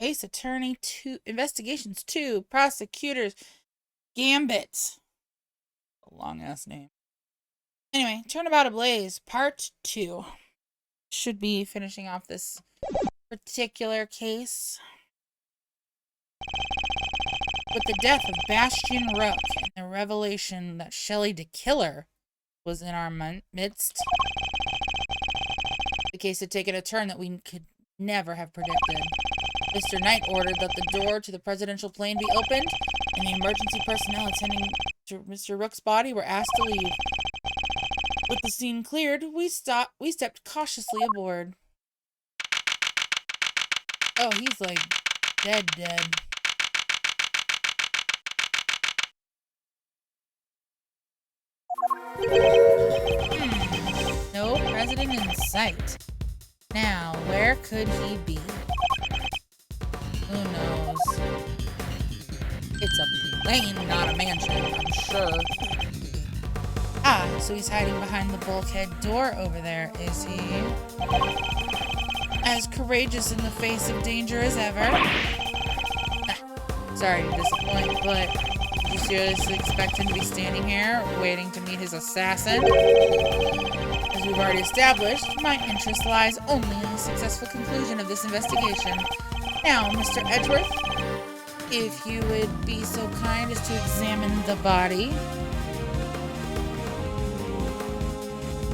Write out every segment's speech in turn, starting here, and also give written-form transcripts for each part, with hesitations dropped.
Case Attorney 2, Investigations 2, Prosecutors, Gambit. A long-ass name. Anyway, Turnabout Ablaze, Part 2. Should be finishing off this particular case. With the death of Bastian Rook and the revelation that Shelley the Killer was in our midst, the case had taken a turn that we could never have predicted. Mr. Knight ordered that the door to the presidential plane be opened, and the emergency personnel attending to Mr. Rook's body were asked to leave. With the scene cleared, we stepped cautiously aboard. Oh, he's like dead. No president in sight. Now, where could he be? Who knows? It's a plane, not a mansion, I'm sure. Ah, so he's hiding behind the bulkhead door over there, is he? As courageous in the face of danger as ever. Sorry to disappoint, but did you seriously expect him to be standing here, waiting to meet his assassin? As we've already established, my interest lies only in the successful conclusion of this investigation. Now, Mr. Edgeworth, if you would be so kind as to examine the body.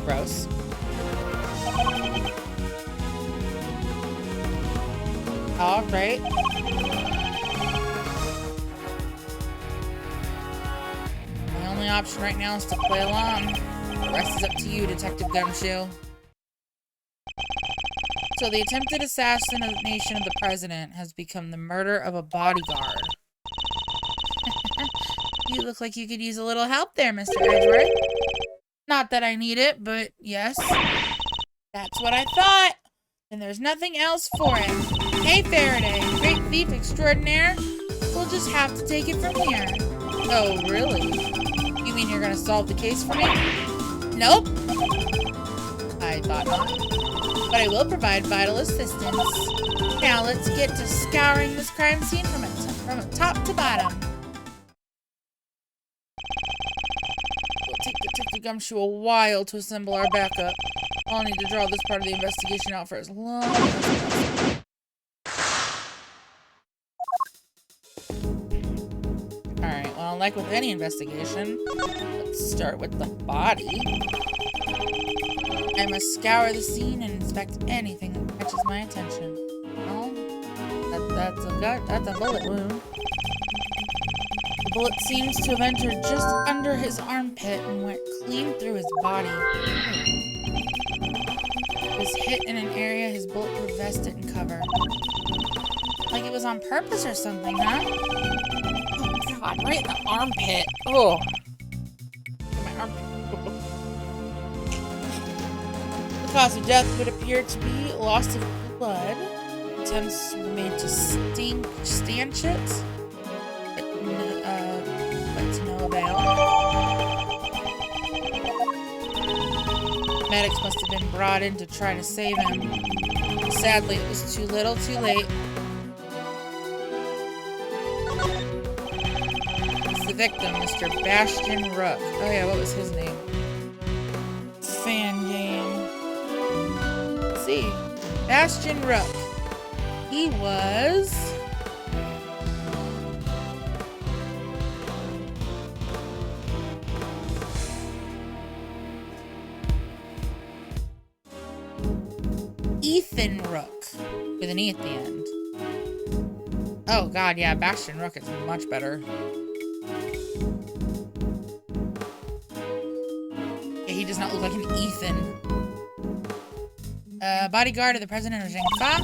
Gross. All right. My only option right now is to play along. The rest is up to you, Detective Gumshoe. So the attempted assassination of the president has become the murder of a bodyguard. You look like you could use a little help there, Mr. Edgeworth. Not that I need it, but yes. That's what I thought. And there's nothing else for it. Hey, Faraday, great thief extraordinaire. We'll just have to take it from here. Oh, really? You mean you're gonna solve the case for me? Nope. I thought not. But I will provide vital assistance. Now let's get to scouring this crime scene from top to bottom. It'll take Detective Gumshoe a while to assemble our backup. I'll need to draw this part of the investigation out for as long as possible. Alright, well, like with any investigation, let's start with the body. I must scour the scene and inspect anything that catches my attention. Oh, that's a bullet wound. The bullet seems to have entered just under his armpit and went clean through his body. It was hit in an area his bulletproof vest didn't cover. Like it was on purpose or something, huh? Oh god, right in the armpit. Oh. My armpit. The cause of death would appear to be loss of blood. Attempts were made to stanch it, but to no avail. Medics must have been brought in to try to save him. Sadly, it was too little, too late. It's the victim, Mr. Bastian Rook. Oh yeah, what was his name? Fan game. Let's see. Bastian Rook. He was... Ethan Rook, with an E at the end. Oh god, yeah, Bastian Rook is much better. Yeah, he does not look like an Ethan. Bodyguard of the president of Zhang Fa.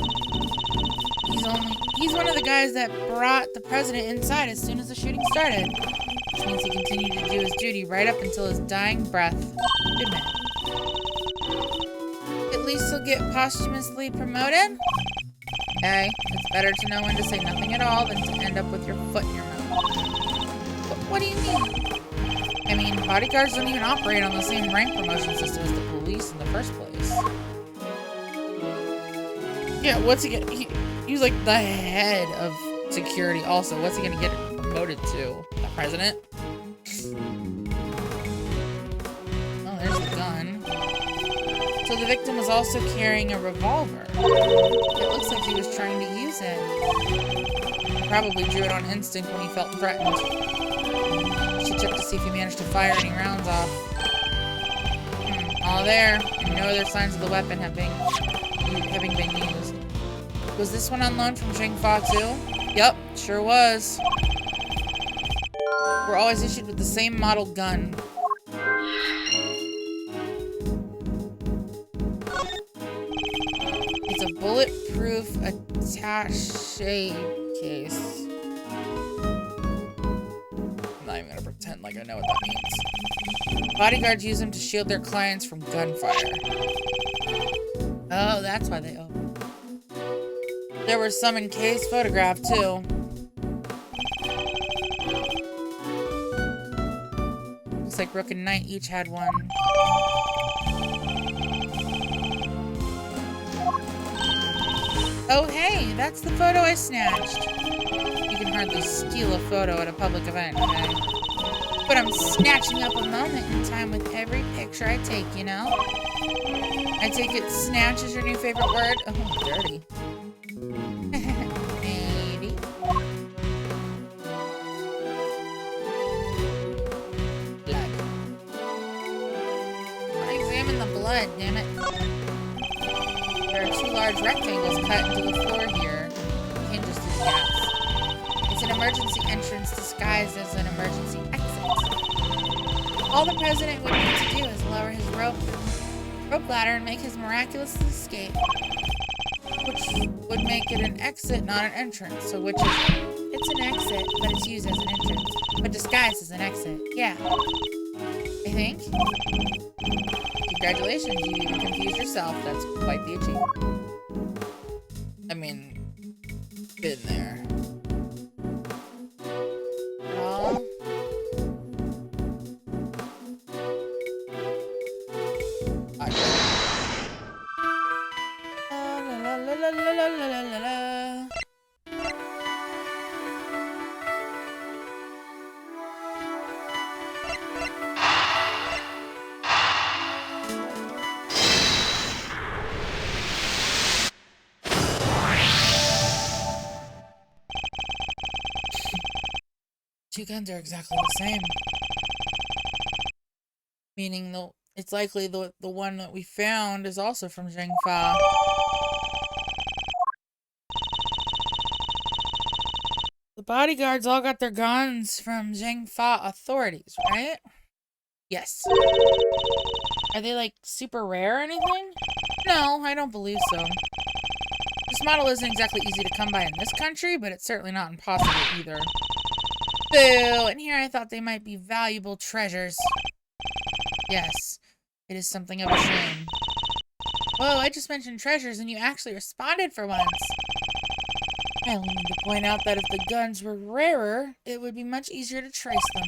He's one of the guys that brought the president inside as soon as the shooting started. Which means he continued to do his duty right up until his dying breath. Good man. At least he'll get posthumously promoted? Okay, it's better to know when to say nothing at all than to end up with your foot in your mouth. What do you mean? I mean, bodyguards don't even operate on the same rank promotion system as the police in the first place. Yeah, what's he get? He's like the head of security also. What's he gonna get promoted to? The president? Oh, there's the gun. So the victim was also carrying a revolver. It looks like he was trying to use it. He probably drew it on instinct when he felt threatened. She checked to see if he managed to fire any rounds off. All there, and no other signs of the weapon having been used. Was this one on loan from Jingfa too? Yep, sure was. We're always issued with the same model gun. It's a bulletproof attaché case. I'm not even gonna pretend like I know what that means. Bodyguards use them to shield their clients from gunfire. Oh, that's why they open. There were some in case photographed too. Looks like Rook and Knight each had one. Oh hey, that's the photo I snatched. You can hardly steal a photo at a public event, okay? But I'm snatching up a moment in time with every picture I take, you know? I take it snatch is your new favorite word? Oh, dirty. Maybe. Blood. I want to examine the blood, damn it. There are 2 large rectangles cut into the floor here. Hinges to the gaps. It's an emergency entrance disguised as an emergency exit. All the president would need to do is lower his rope ladder and make his miraculous escape. Which would make it an exit, not an entrance. So which is it? It's an exit, but it's used as an entrance. But disguised as an exit. Yeah. I think. Congratulations, you even confused yourself. That's quite the achievement. I mean, been there. Well, la la la la la la la. Two guns are exactly the same. Meaning it's likely the one that we found is also from Jingfa. The bodyguards all got their guns from Jingfa authorities, right? Yes. Are they like super rare or anything? No, I don't believe so. This model isn't exactly easy to come by in this country, but it's certainly not impossible either. Boo! And here I thought they might be valuable treasures. Yes, it is something of a shame. Whoa, I just mentioned treasures and you actually responded for once. I only need to point out that if the guns were rarer, it would be much easier to trace them.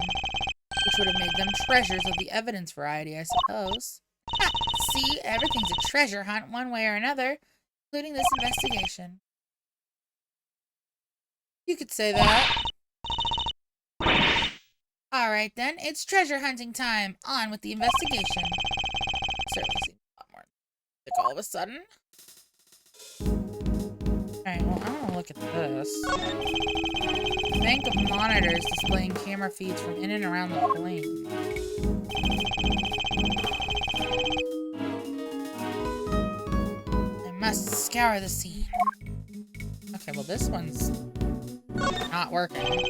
Which would have made them treasures of the evidence variety, I suppose. Ha! See, everything's a treasure hunt one way or another, including this investigation. You could say that. Alright then, it's treasure hunting time. On with the investigation. Certainly seems a lot more thick all of a sudden. Alright, well, I want to look at this. Bank of monitors displaying camera feeds from in and around the plane. I must scour the scene. Okay, well this one's not working.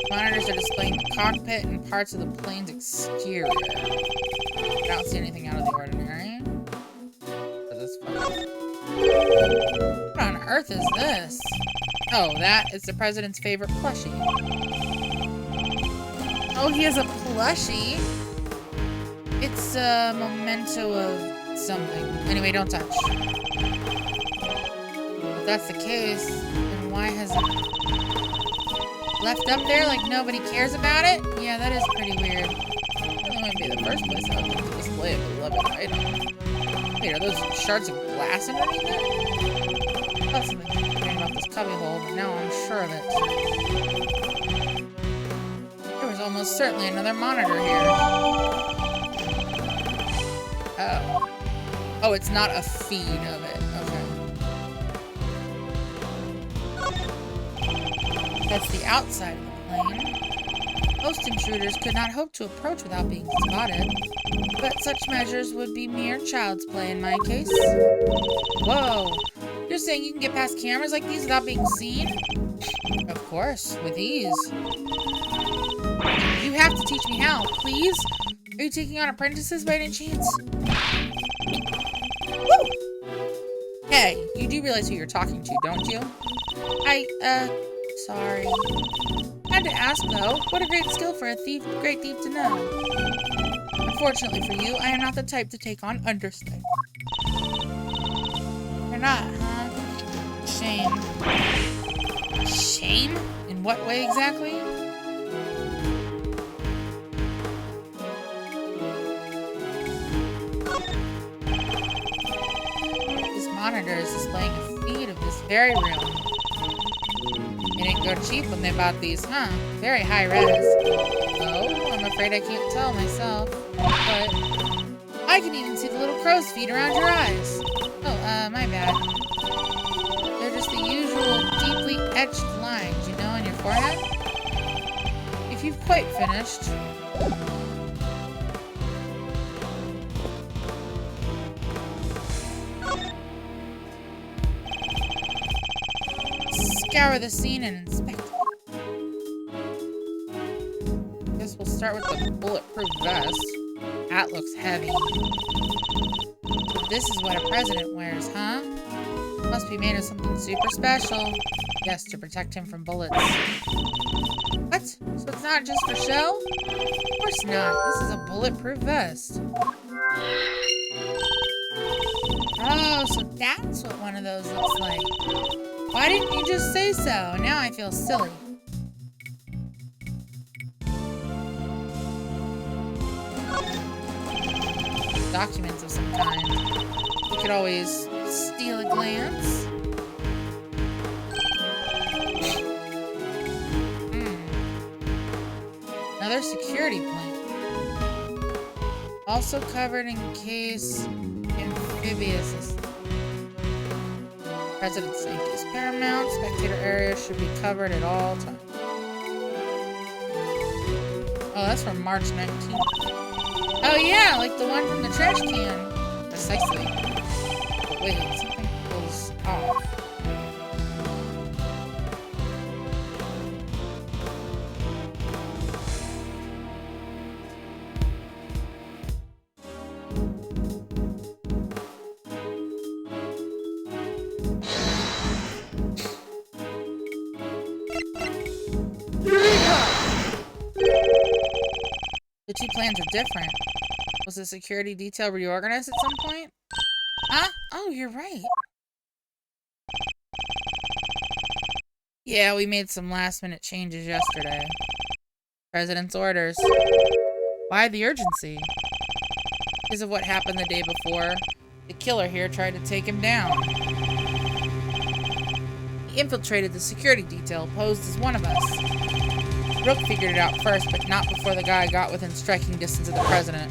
Monitors are displaying the cockpit and parts of the plane's exterior. I don't see anything out of the ordinary. But this what on earth is this? Oh, that is the president's favorite plushie. Oh, he has a plushie? It's a memento of something. Anyway, don't touch. If that's the case, then why has it left up there like nobody cares about it? Yeah, that is pretty weird. That wouldn't be the first place I would think to display a beloved item. Wait, are those shards of glass underneath it? That's something complain about this cubbyhole, but now I'm sure of it. There was almost certainly another monitor here. Oh. Oh, it's not a feed of it. Okay. That's the outside of the plane. Most intruders could not hope to approach without being spotted, but such measures would be mere child's play in my case. Whoa! You're saying you can get past cameras like these without being seen? Of course, with ease. You have to teach me how, please? Are you taking on apprentices by any chance? Woo! Hey, you do realize who you're talking to, don't you? Sorry. Had to ask, though. What a great skill for a great thief to know. Unfortunately for you, I am not the type to take on understudy. You're not, huh? Shame. Shame? In what way exactly? This monitor is displaying a feed of this very room. It didn't go cheap when they bought these, huh? Very high res. Oh, I'm afraid I can't tell myself. But I can even see the little crow's feet around your eyes. Oh, my bad. They're just the usual deeply etched lines, you know, on your forehead. If you've quite finished. Scour the scene and inspect it. Guess we'll start with the bulletproof vest. That looks heavy. So this is what a president wears, huh? Must be made of something super special. Yes, to protect him from bullets. What? So it's not just for show? Of course not. This is a bulletproof vest. Oh, so that's what one of those looks like. Why didn't you just say so? Now I feel silly. Documents of some kind. We could always steal a glance. Another security point. Also covered in case amphibious. President's safety is paramount. Spectator area should be covered at all times. Oh, that's from March 19th. Oh yeah, like the one from the trash can. Precisely. But wait, something feels off. The two plans are different. Was the security detail reorganized at some point? Huh? Oh, you're right. Yeah, we made some last-minute changes yesterday. President's orders. Why the urgency? Because of what happened the day before. The killer here tried to take him down. He infiltrated the security detail, posed as one of us. Rook figured it out first, but not before the guy got within striking distance of the president.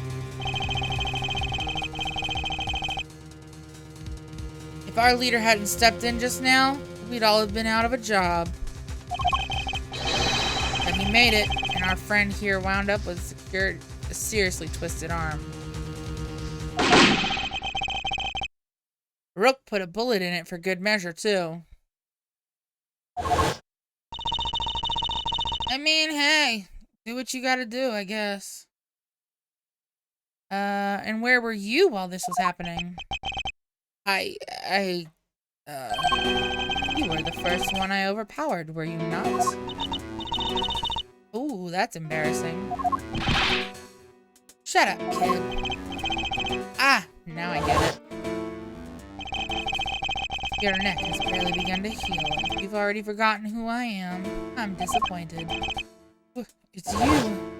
If our leader hadn't stepped in just now, we'd all have been out of a job. But he made it, and our friend here wound up with a seriously twisted arm. Rook put a bullet in it for good measure, too. I mean, hey, do what you gotta do, I guess. And where were you while this was happening? You were the first one I overpowered, were you not? Ooh, that's embarrassing. Shut up, kid. Ah, now I get it. Your neck has barely begun to heal. You've already forgotten who I am. I'm disappointed. It's you.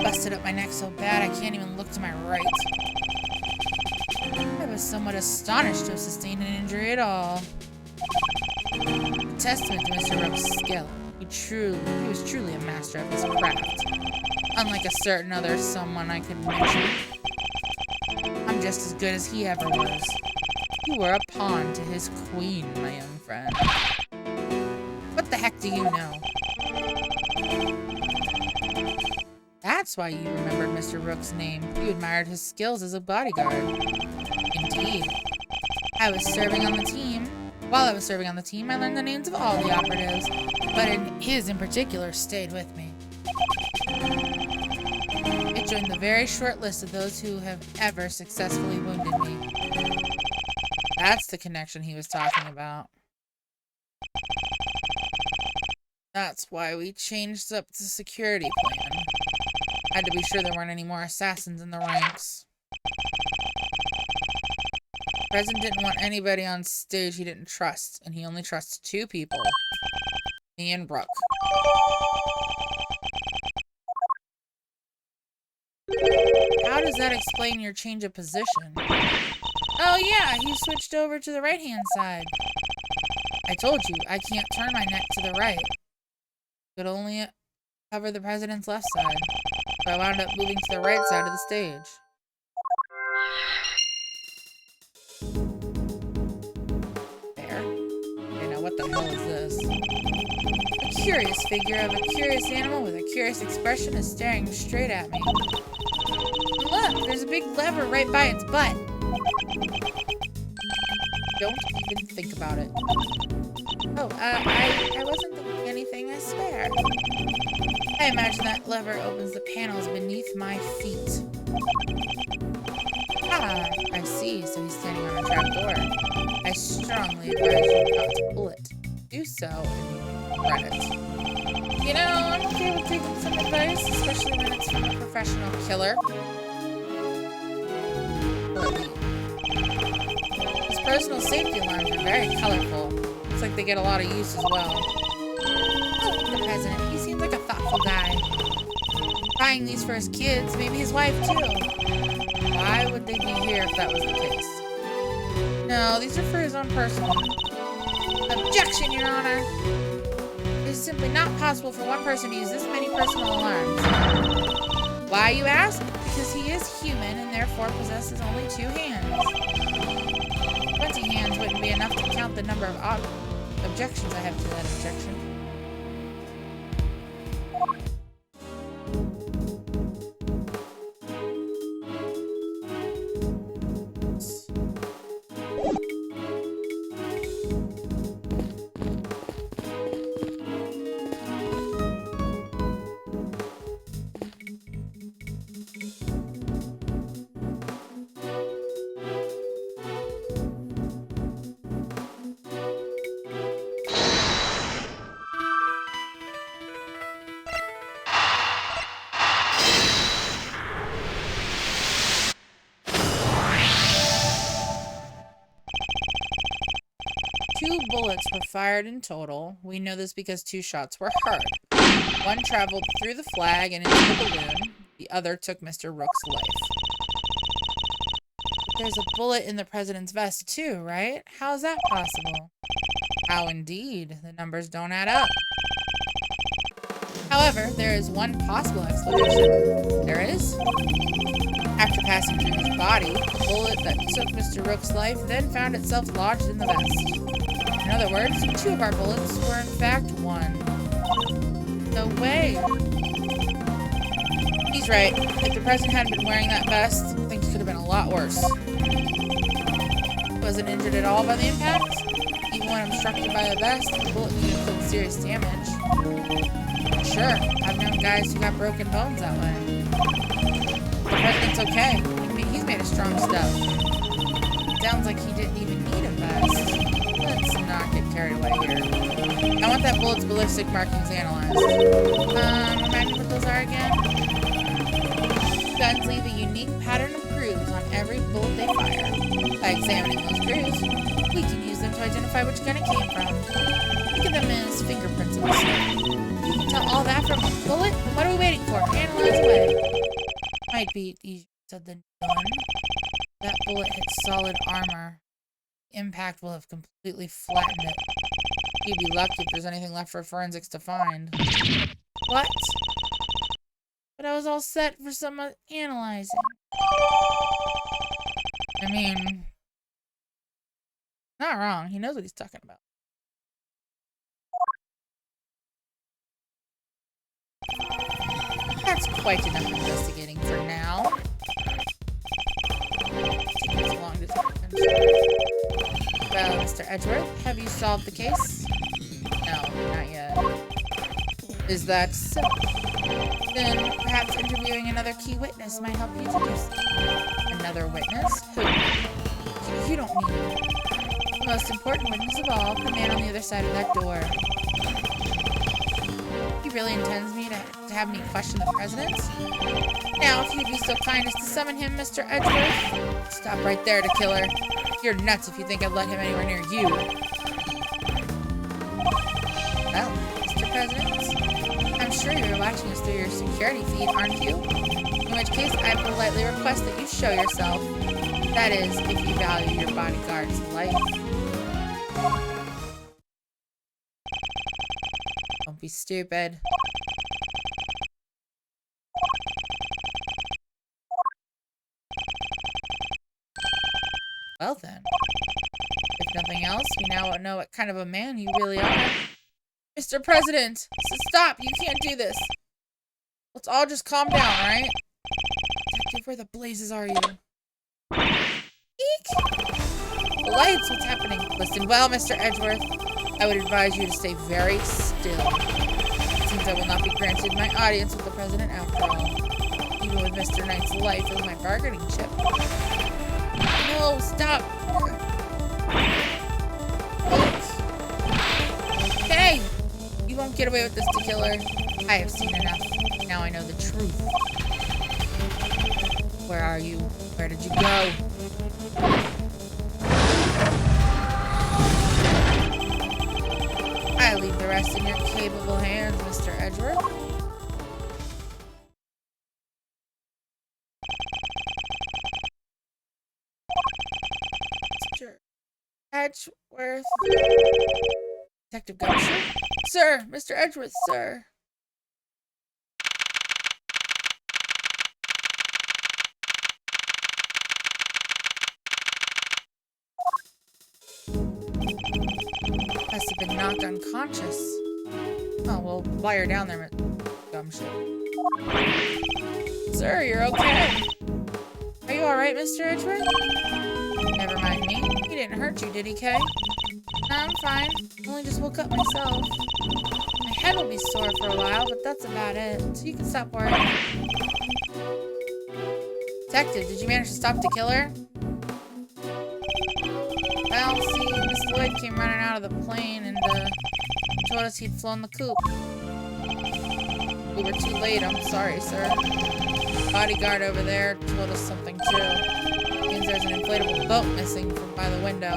Busted up my neck so bad I can't even look to my right. I was somewhat astonished to have sustained an injury at all. A testament to Mr. Rook's skill. He was truly a master of his craft. Unlike a certain other someone I could mention. I'm just as good as he ever was. You were a pawn to his queen, my young friend. What the heck do you know? That's why you remembered Mr. Rook's name. You admired his skills as a bodyguard. Indeed. While I was serving on the team, I learned the names of all the operatives, but his in particular stayed with me. It joined the very short list of those who have ever successfully wounded me. That's the connection he was talking about. That's why we changed up the security plan. Had to be sure there weren't any more assassins in the ranks. The president didn't want anybody on stage he didn't trust, and he only trusts 2 people. Me and Brooke. How does that explain your change of position? Oh yeah, he switched over to the right-hand side. I told you, I can't turn my neck to the right. Could only cover the president's left side. So I wound up moving to the right side of the stage. There. Okay, now what the hell is this? A curious figure of a curious animal with a curious expression is staring straight at me. Look, there's a big lever right by its butt. Don't even think about it. Oh, I wasn't thinking anything, I swear. I imagine that lever opens the panels beneath my feet. Ah, I see, so he's standing on a trapdoor. I strongly advise you not to pull it. Do so and regret it. You know, I'm okay with taking some advice, especially when it's from a professional killer. His personal safety alarms are very colorful. Looks like they get a lot of use as well. Oh, the president. He seems like a thoughtful guy. Buying these for his kids, maybe his wife too. Why would they be here if that was the case? No, these are for his own personal. Objection, Your Honor! It is simply not possible for one person to use this many personal alarms. Why, you ask? Because he is human and therefore possesses only 2 hands. 20 hands wouldn't be enough to count the number of objections I have to that objection. Bullets were fired in total. We know this because 2 shots were heard. One traveled through the flag and into the balloon. The other took Mr. Rook's life. There's a bullet in the president's vest too, right? How is that possible? How indeed. The numbers don't add up. However, there is one possible explanation. There is? After passing through his body, the bullet that took Mr. Rook's life then found itself lodged in the vest. In other words, 2 of our bullets were in fact 1. No way. He's right. If the president hadn't been wearing that vest, things could have been a lot worse. He wasn't injured at all by the impact. Even when obstructed by the vest, the bullet didn't inflict serious damage. Sure, I've known guys who got broken bones that way. The president's okay. He's made of strong stuff. It sounds like he didn't even need a vest. Let's not get carried away here. I want that bullet's ballistic markings analyzed. Remind me what those are again? Guns leave a unique pattern of grooves on every bullet they fire. By examining those grooves, we can use them to identify which gun it came from. Think of them as fingerprints of the skin. You can tell all that from a bullet? What are we waiting for? Analyze away. Might be easier said than done. That bullet hit solid armor. Impact will have completely flattened it. You'd be lucky if there's anything left for forensics to find. What? But I was all set for some analyzing. I mean, not wrong. He knows what he's talking about. That's quite enough investigating for now. Taking so long to Well, Mr. Edgeworth, have you solved the case? No, not yet. Is that so? Then perhaps interviewing another key witness might help you to do so. Another witness? Who? You don't mean the most important witness of all, the man on the other side of that door. He really intends me to have me question the president? Now, if you'd be so kind as to summon him, Mr. Edgeworth. Stop right there, to killer. You're nuts if you think I'd let him anywhere near you. Well, Mr. President, I'm sure you're watching us through your security feed, aren't you? In which case, I politely request that you show yourself. That is, if you value your bodyguard's life. Don't be stupid. Well then, if nothing else, we now know what kind of a man you really are. Mr. President, stop! You can't do this. Let's all just calm down, right? Detective, where the blazes are you? Eek! The lights, what's happening? Listen well, Mr. Edgeworth. I would advise you to stay very still. It seems I will not be granted my audience with the president after all. Even with Mr. Knight's life as my bargaining chip. No, stop! Okay! You won't get away with this, killer. I have seen enough. Now I know the truth. Where are you? Where did you go? I leave the rest in your capable hands, Mr. Edgeworth. Mr. Edgeworth. Detective Gumshoe? Sir! Mr. Edgeworth, sir! Must have been knocked unconscious. Oh, well, while you're down there, Gumshoe. Sir, you're okay. Are you alright, Mr. Edgeworth? Never mind me. He didn't hurt you, did he, Kay? No, I'm fine. Only just woke up myself. My head will be sore for a while, but that's about it. So you can stop worrying. Detective, did you manage to stop the killer? Well, see, Miss Lloyd came running out of the plane and told us he'd flown the coop. We were too late, I'm sorry, sir. The bodyguard over there told us something too. It means there's an inflatable boat missing from by the window.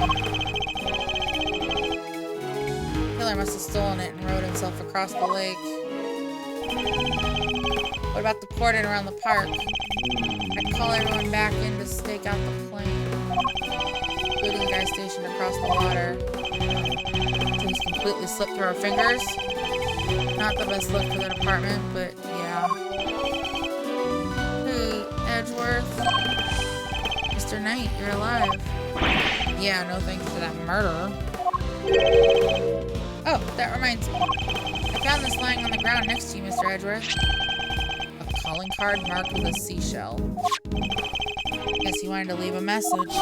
The killer must have stolen it and rowed himself across the lake. What about the cordon around the park? I'd call everyone back in to stake out the plane, including the guy stationed across the water. Things completely slipped through our fingers. Not the best look for the department, but yeah. Hey, Edgeworth. Mr. Knight, you're alive. Yeah, no thanks to that murder. Oh, that reminds me. I found this lying on the ground next to you, Mr. Edgeworth. A calling card marked with a seashell. Guess he wanted to leave a message.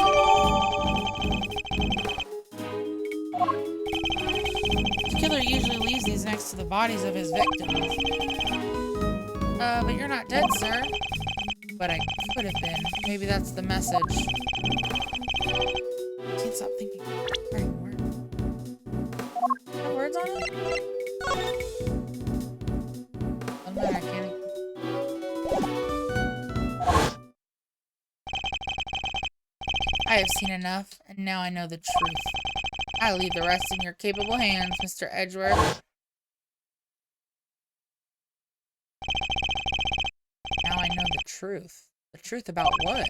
The killer usually leaves these next to the bodies of his victims. But you're not dead, sir. But I could have been. Maybe that's the message. I can't stop thinking. Writing words. Have words on it? Doesn't matter, I can't. I have seen enough, and now I know the truth. I leave the rest in your capable hands, Mr. Edgeworth. Now I know the truth. The truth about what?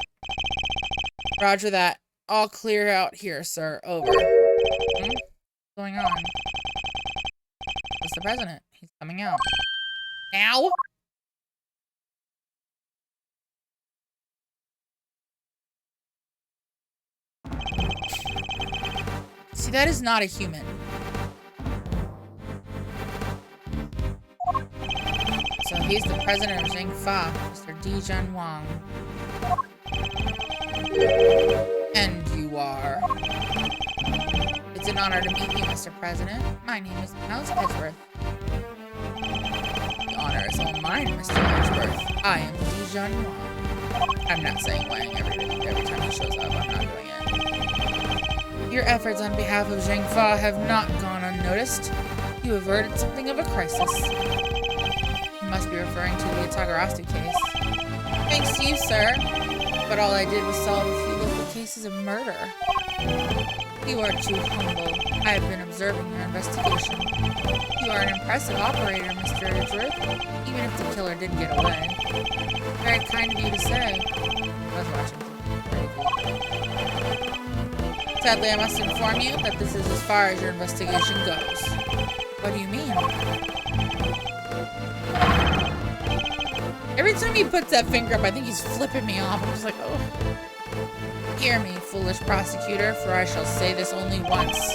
Roger that. All clear out here, sir. Over. What's going on? It's the president. He's coming out. Now? See, that is not a human. So he's the president of Jingfa, Mr. Dijon Wang. And you are. It's an honor to meet you, Mr. President. My name is Miles Edgeworth. The honor is all mine, Mr. Edgeworth. I am Dijon Wang. I'm not saying Wang every time he shows up. I'm not doing it. Your efforts on behalf of Jingfa have not gone unnoticed. You averted something of a crisis. You must be referring to the Itagarasu case. Thanks to you, sir. But all I did was solve a few local cases of murder. You are too humble. I have been observing your investigation. You are an impressive operator, Mr. Edgeworth, even if the killer did get away. Very kind of you to say. I was watching. Sadly, I must inform you that this is as far as your investigation goes. What do you mean? Every time he puts that finger up, I think he's flipping me off. I'm just like, oh. Hear me, foolish prosecutor, for I shall say this only once.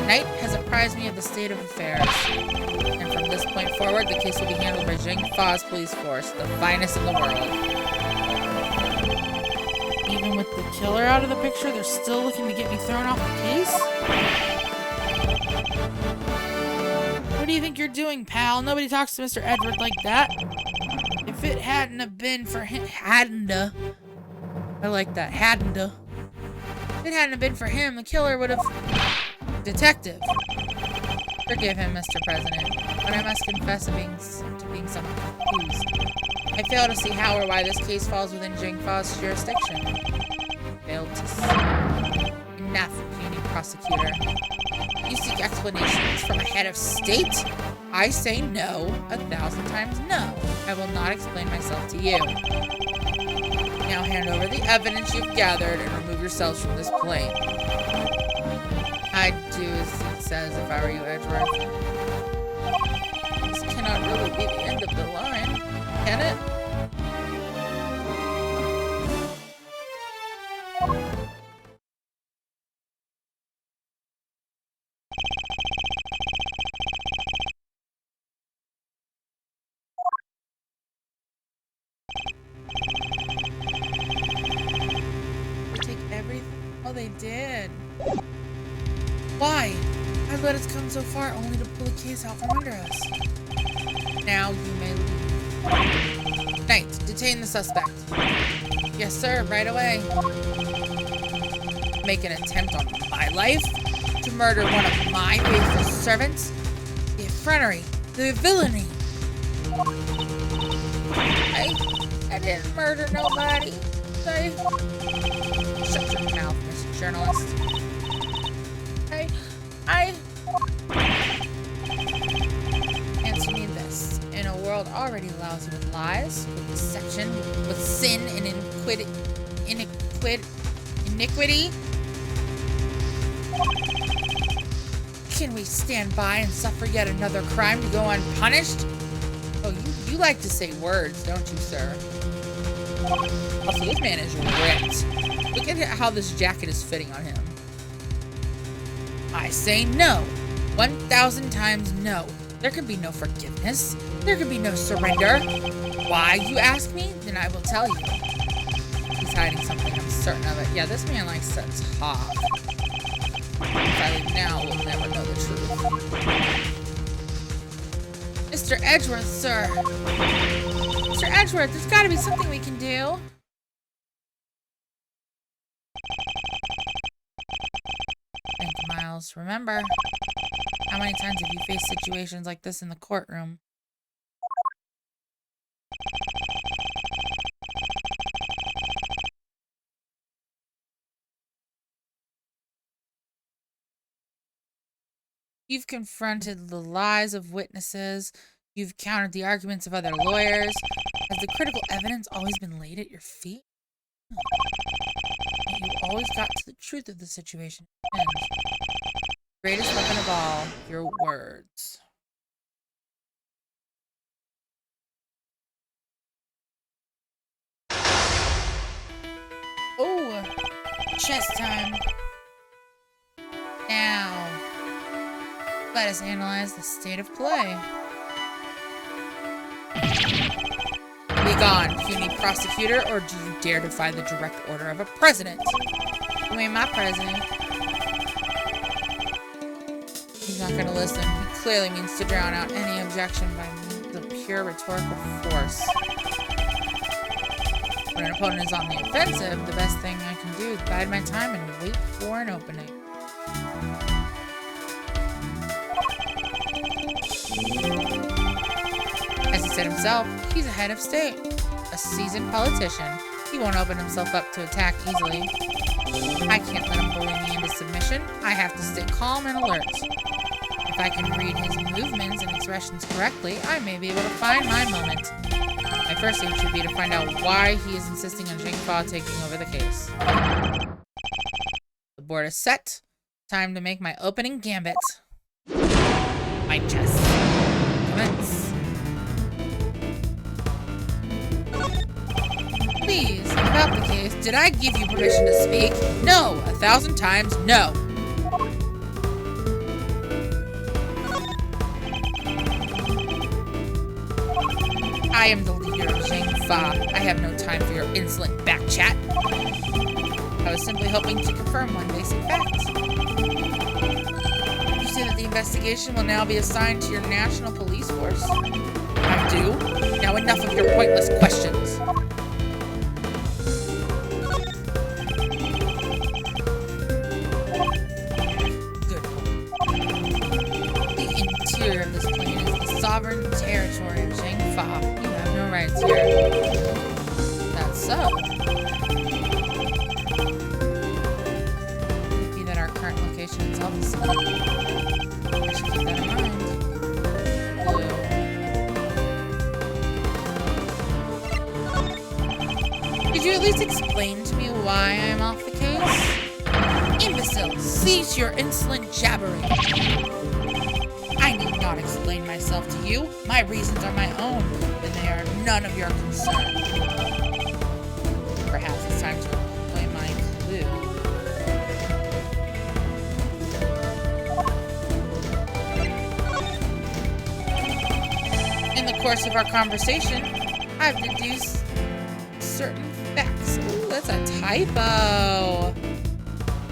Knight has apprised me of the state of affairs. And from this point forward, the case will be handled by Jingfa's police force, the finest in the world. Even with the killer out of the picture, they're still looking to get me thrown off the case? What do you think you're doing, pal? Nobody talks to Mr. Edward like that. If it hadn't have been for him, I like that. If it hadn't have been for him, the killer would have... Detective. Forgive him, Mr. President, but I must confess to being somewhat confused. I fail to see how or why this case falls within Jingfa's jurisdiction. Failed to see. Enough, puny prosecutor. You seek explanations from a head of state? I say no, 1,000 times no. I will not explain myself to you. Now hand over the evidence you've gathered and remove yourselves from this plane. I'd do as he says if I were you, Edgeworth. This cannot really be the end of the line, can it? They take everything? Oh, they did. Why? I let us come so far only to pull a case out from under us. Now you may leave. Knight, detain the suspect. Yes, sir, right away. Make an attempt on my life? To murder one of my faithful servants? The effrontery, the villainy. I didn't murder nobody. Shut your mouth, Mr. Journalist. Answer me this. In a world already lousy with lies, with deception, with sin and iniquity, can we stand by and suffer yet another crime to go unpunished? Oh, you like to say words, don't you, sir? Also, this man is ripped. Look at how this jacket is fitting on him. I say no. 1,000 times no. There can be no forgiveness. There can be no surrender. Why, you ask me? Then I will tell you. He's hiding something, I'm certain of it. Yeah, this man likes to talk. If I leave now, we'll never know the truth. Mr. Edgeworth, sir. Mr. Edgeworth, there's gotta be something we can do. Thank you, Miles. Remember, how many times have you faced situations like this in the courtroom? You've confronted the lies of witnesses. You've countered the arguments of other lawyers. Has the critical evidence always been laid at your feet? always got to the truth of the situation. And greatest weapon of all, your words. Oh, chess time. Now, let us analyze the state of play. Be gone, puny prosecutor, or do you dare defy the direct order of a president? You ain't my president. He's not gonna listen. He clearly means to drown out any objection by means of pure rhetorical force. When an opponent is on the offensive, the best thing I can do is bide my time and wait for an opening. As he said himself, he's a head of state, a seasoned politician. He won't open himself up to attack easily. I can't let him bully me into submission. I have to stay calm and alert. If I can read his movements and expressions correctly, I may be able to find my moment. My first aim should be to find out why he is insisting on Jing Fa taking over the case. The board is set. Time to make my opening gambit. My chess. Commence. Please, about the case, did I give you permission to speak? No! 1,000 times no! I am the leader of Jing Fa. I have no time for your insolent backchat. I was simply hoping to confirm one basic fact. You say that the investigation will now be assigned to your national police force? I do. Now enough of your pointless questions. Good. The interior of this plane is the sovereign territory of Jing Fa. You have no rights here. That's so. Could be that our current location itself is I should keep that in mind. Blue. Could you at least explain to me why I am off the case? Imbecile! Cease your insolent jabbering! I need not explain myself to you. My reasons are my own, and they are none of your concern. Perhaps it's time to play my clue. In the course of our conversation, I've deduced certain facts. Ooh, that's a typo.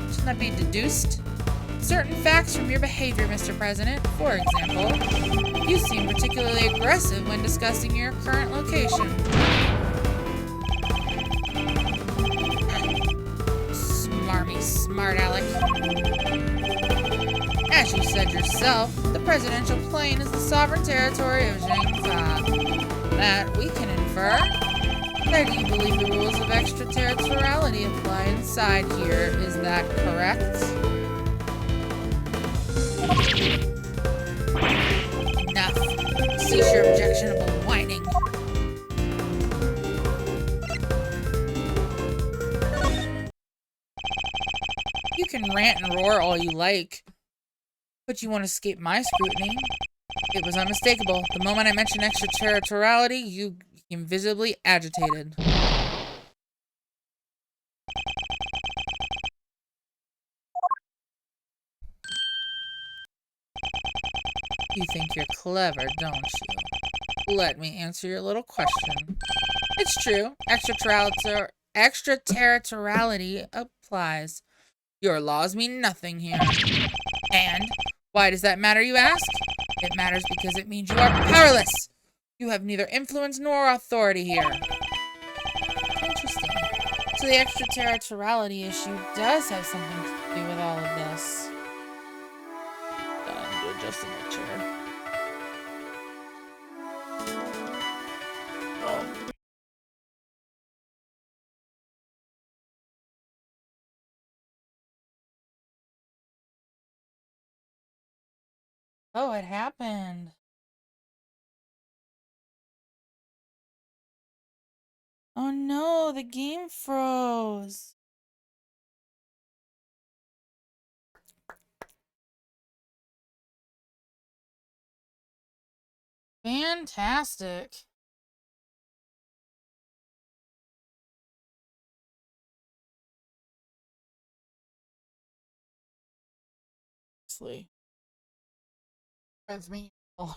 Shouldn't that be deduced? Certain facts from your behavior, Mr. President. For example, you seem particularly aggressive when discussing your current location. Smarmy smart aleck. As you said yourself, the presidential plane is the sovereign territory of Jing Fa. That we can infer. That you believe the rules of extraterritoriality apply inside here. Is that correct? Enough. Cease your objectionable whining. You can rant and roar all you like, but you won't escape my scrutiny. It was unmistakable. The moment I mentioned extraterritoriality, you became visibly agitated. You think you're clever, don't you? Let me answer your little question. It's true. Extraterritoriality applies. Your laws mean nothing here. And why does that matter, you ask? It matters because it means you are powerless. You have neither influence nor authority here. Interesting. So the extraterritoriality issue does have something to do with all of this. I'm adjusting my chair. Oh, it happened. Oh no, the game froze. Fantastic. Honestly. That's me. Oh.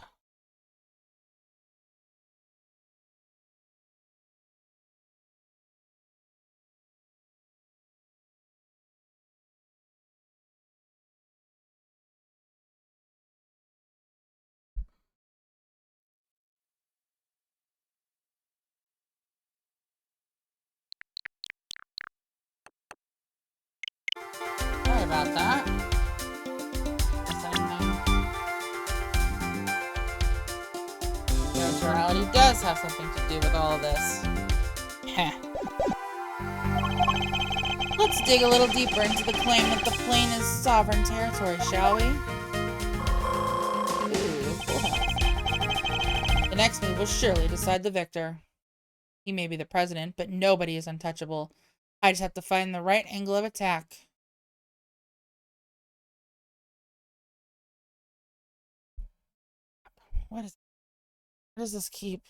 Sorry about that. Neutrality does have something to do with all of this. Heh. Let's dig a little deeper into the claim that the plane is sovereign territory, shall we? Ooh, full health. The next move will surely decide the victor. He may be the president, but nobody is untouchable. I just have to find the right angle of attack. What does this keep?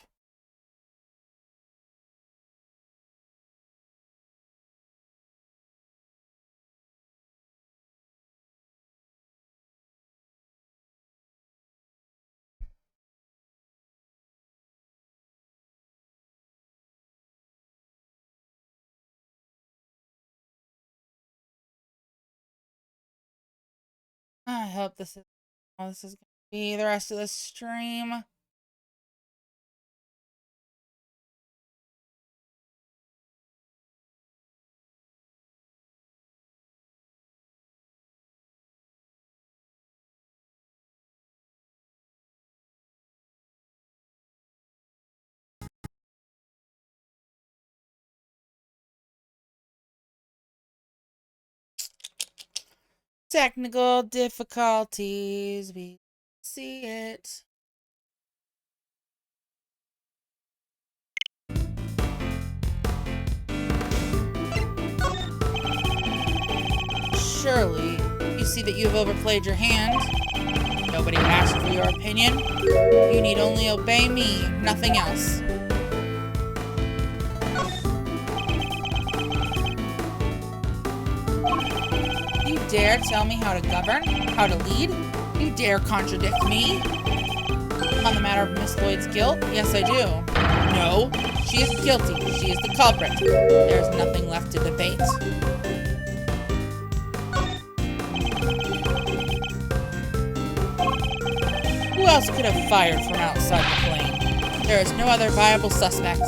I hope this is how this is going to be the rest of the stream. Technical difficulties. We see it. Surely, you see that you have overplayed your hand. Nobody asked for your opinion. You need only obey me, nothing else. You dare tell me how to govern? How to lead? You dare contradict me? On the matter of Miss Lloyd's guilt? Yes, I do. No, she is guilty. She is the culprit. There is nothing left to debate. Who else could have fired from outside the plane? There is no other viable suspect.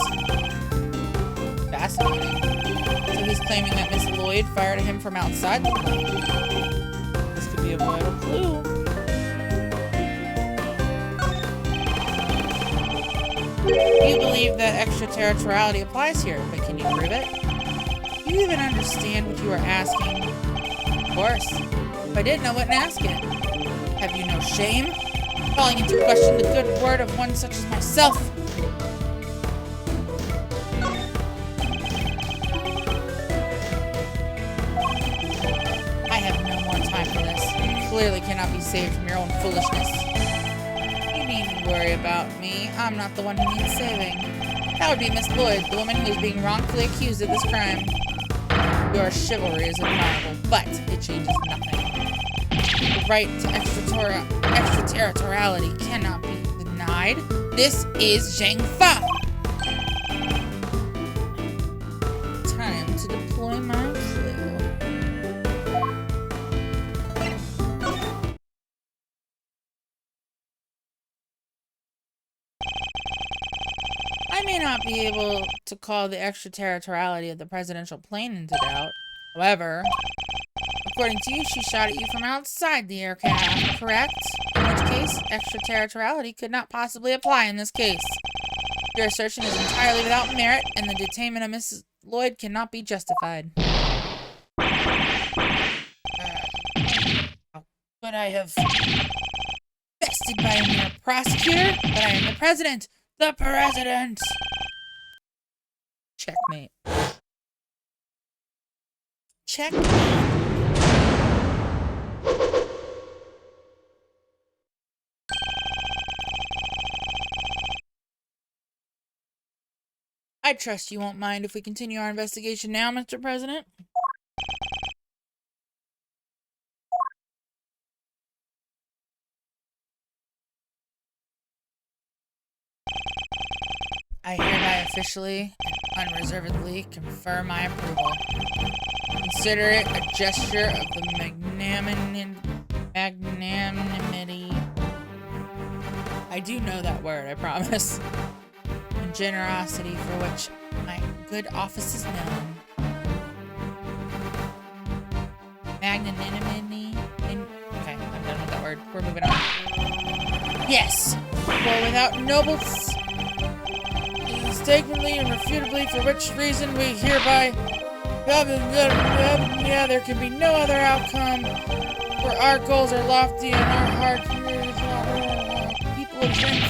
Fascinating. So he's claiming that Miss Lloyd fired at him from outside the plane. This could be a vital clue. You believe that extraterritoriality applies here, but can you prove it? Do you even understand what you are asking? Of course. If I didn't, I wouldn't ask it. Have you no shame? Calling into question the good word of one such as myself. I have no more time for this. You clearly cannot be saved from your own foolishness. You needn't worry about me. I'm not the one who needs saving. That would be Miss Lloyd, the woman who is being wrongfully accused of this crime. Your chivalry is admirable, but it changes nothing. The right to extraterritoriality cannot be denied. This is Zhang Fa. Time to deploy my clue. I may not be able to call the extraterritoriality of the presidential plane into doubt. However, according to you, she shot at you from outside the aircraft, correct? In which case, extraterritoriality could not possibly apply in this case. Your assertion is entirely without merit, and the detainment of Mrs. Lloyd cannot be justified. How could I have bested by a mere prosecutor? But I am the president! The president! Checkmate. Checkmate. I trust you won't mind if we continue our investigation now, Mr. President. I hereby officially and unreservedly confer my approval. Consider it a gesture of the magnanimity. I do know that word, I promise. And generosity for which my good office is known. Magnanimity. Okay, I'm done with that word. We're moving on. Yes! For without noble mistakenly and refutably, for which reason we hereby there can be no other outcome, for our goals are lofty and our heart people of Gen 5.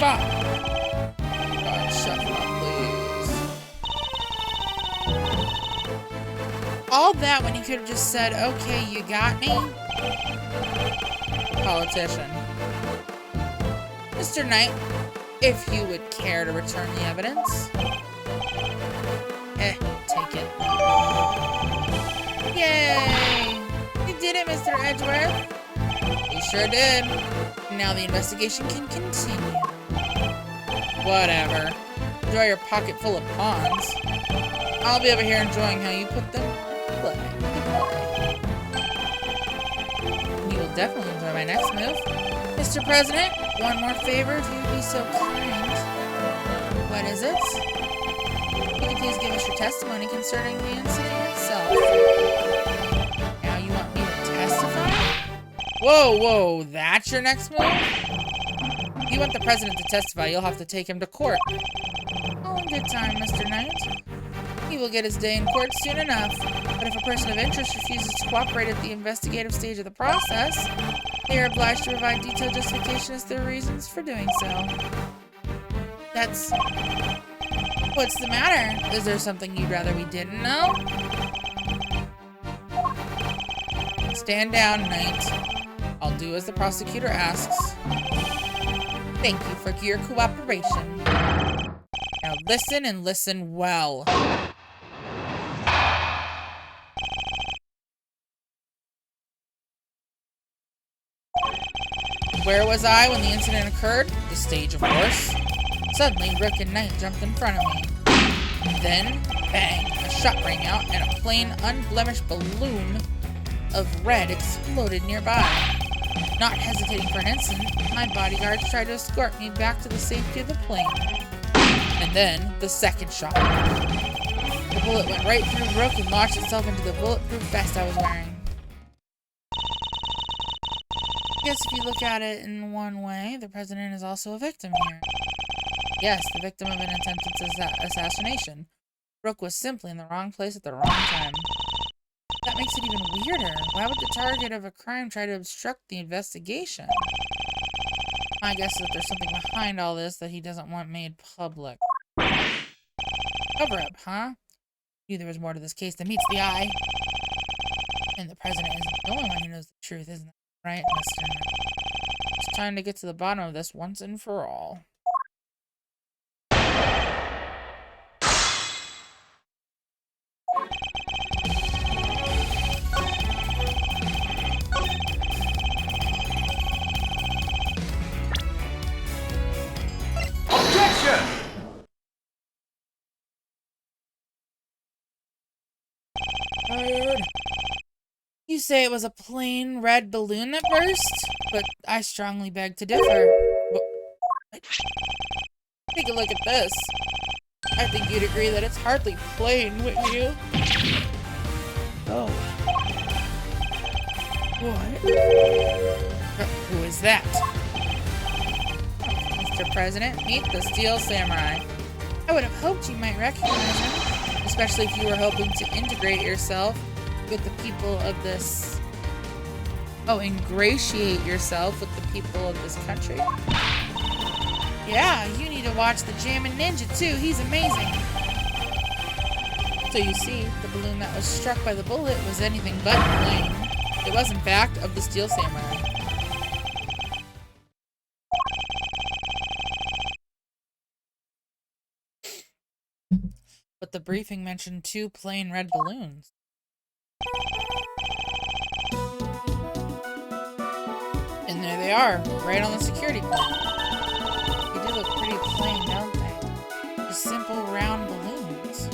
God, shut up, please. All that when he could have just said, okay, you got me? Politician. Mr. Knight, if you would care to return the evidence. Take it. Yay! You did it, Mr. Edgeworth. You sure did. Now the investigation can continue. Whatever. Enjoy your pocket full of pawns. I'll be over here enjoying how you put them in play. You will definitely enjoy my next move. Mr. President, one more favor if you'd be so kind. What is it? You can please give us your testimony concerning the incident itself. Now you want me to testify? Whoa, that's your next move? If you want the president to testify, you'll have to take him to court. Oh, good time, Mr. Knight. He will get his day in court soon enough. But if a person of interest refuses to cooperate at the investigative stage of the process, they are obliged to provide detailed justification as to their reasons for doing so. That's... What's the matter? Is there something you'd rather we didn't know? Stand down, Knight. I'll do as the prosecutor asks. Thank you for your cooperation. Now listen and listen well. Where was I when the incident occurred? The stage, of course. Suddenly, Rook and Knight jumped in front of me. Then, bang, a shot rang out and a plain, unblemished balloon of red exploded nearby. Not hesitating for an instant, my bodyguards tried to escort me back to the safety of the plane. And then, the second shot. The bullet went right through Rook and launched itself into the bulletproof vest I was wearing. I guess if you look at it in one way, the president is also a victim here. Yes, the victim of an attempted assassination. Rook was simply in the wrong place at the wrong time. That makes it even weirder. Why would the target of a crime try to obstruct the investigation? My guess is that there's something behind all this that he doesn't want made public. Cover-up, huh? Knew there was more to this case than meets the eye. And the president isn't the only one who knows the truth, isn't it? Right, Mr. Knight? It's time to get to the bottom of this once and for all. Objection! Tired. You say it was a plain red balloon that burst, but I strongly beg to differ. Take a look at this. I think you'd agree that it's hardly plain, wouldn't you? Oh. What? Who is that? Mr. President, meet the Steel Samurai. I would have hoped you might recognize him, especially if you were hoping to integrate yourself with the people of this... Oh, ingratiate yourself with the people of this country. Yeah, you need to watch the Jammin' Ninja too. He's amazing. So you see, the balloon that was struck by the bullet was anything but plain. It was in fact of the Steel Samurai. But the briefing mentioned 2 plain red balloons. And there they are, right on the security plan. They do look pretty plain, don't they? Just simple round balloons.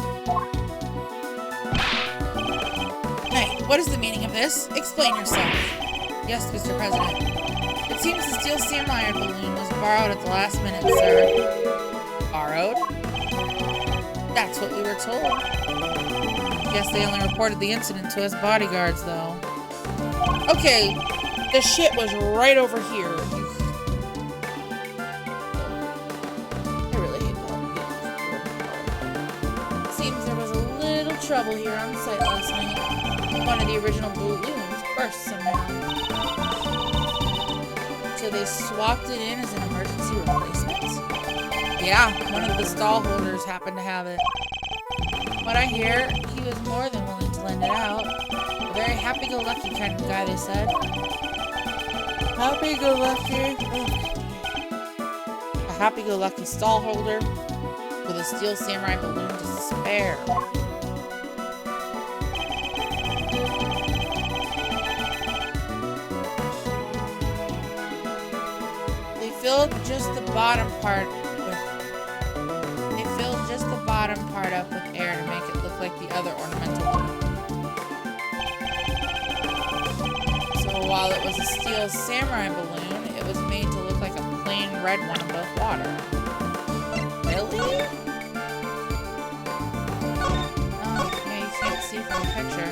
Hey, what is the meaning of this? Explain yourself. Yes, Mr. President. It seems the steel samurai balloon was borrowed at the last minute, sir. Borrowed? That's what we were told. Guess they only reported the incident to us bodyguards, though. Okay, the shit was right over here. I really hate that. Seems there was a little trouble here on site last night. One of the original balloons burst somehow. So they swapped it in as an emergency replacement? Yeah, one of the stall holders happened to have it. What I hear, he was more than willing to lend it out. A very happy-go-lucky kind of guy, they said. Happy-go-lucky? A happy-go-lucky stall holder with a steel samurai balloon to spare. They filled just the bottom part up with air to make it look like the other ornamental balloon. So while it was a steel samurai balloon, it was made to look like a plain red one above water. Really? Oh, yeah, you can't see from the picture.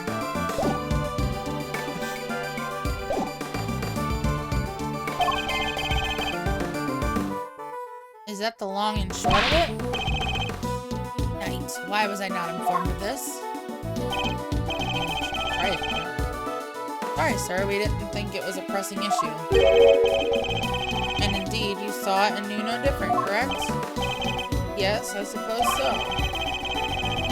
Is that the long and short of it? Why was I not informed of this? Sorry, sir, we didn't think it was a pressing issue. And indeed, you saw it and knew no different, correct? Yes, I suppose so.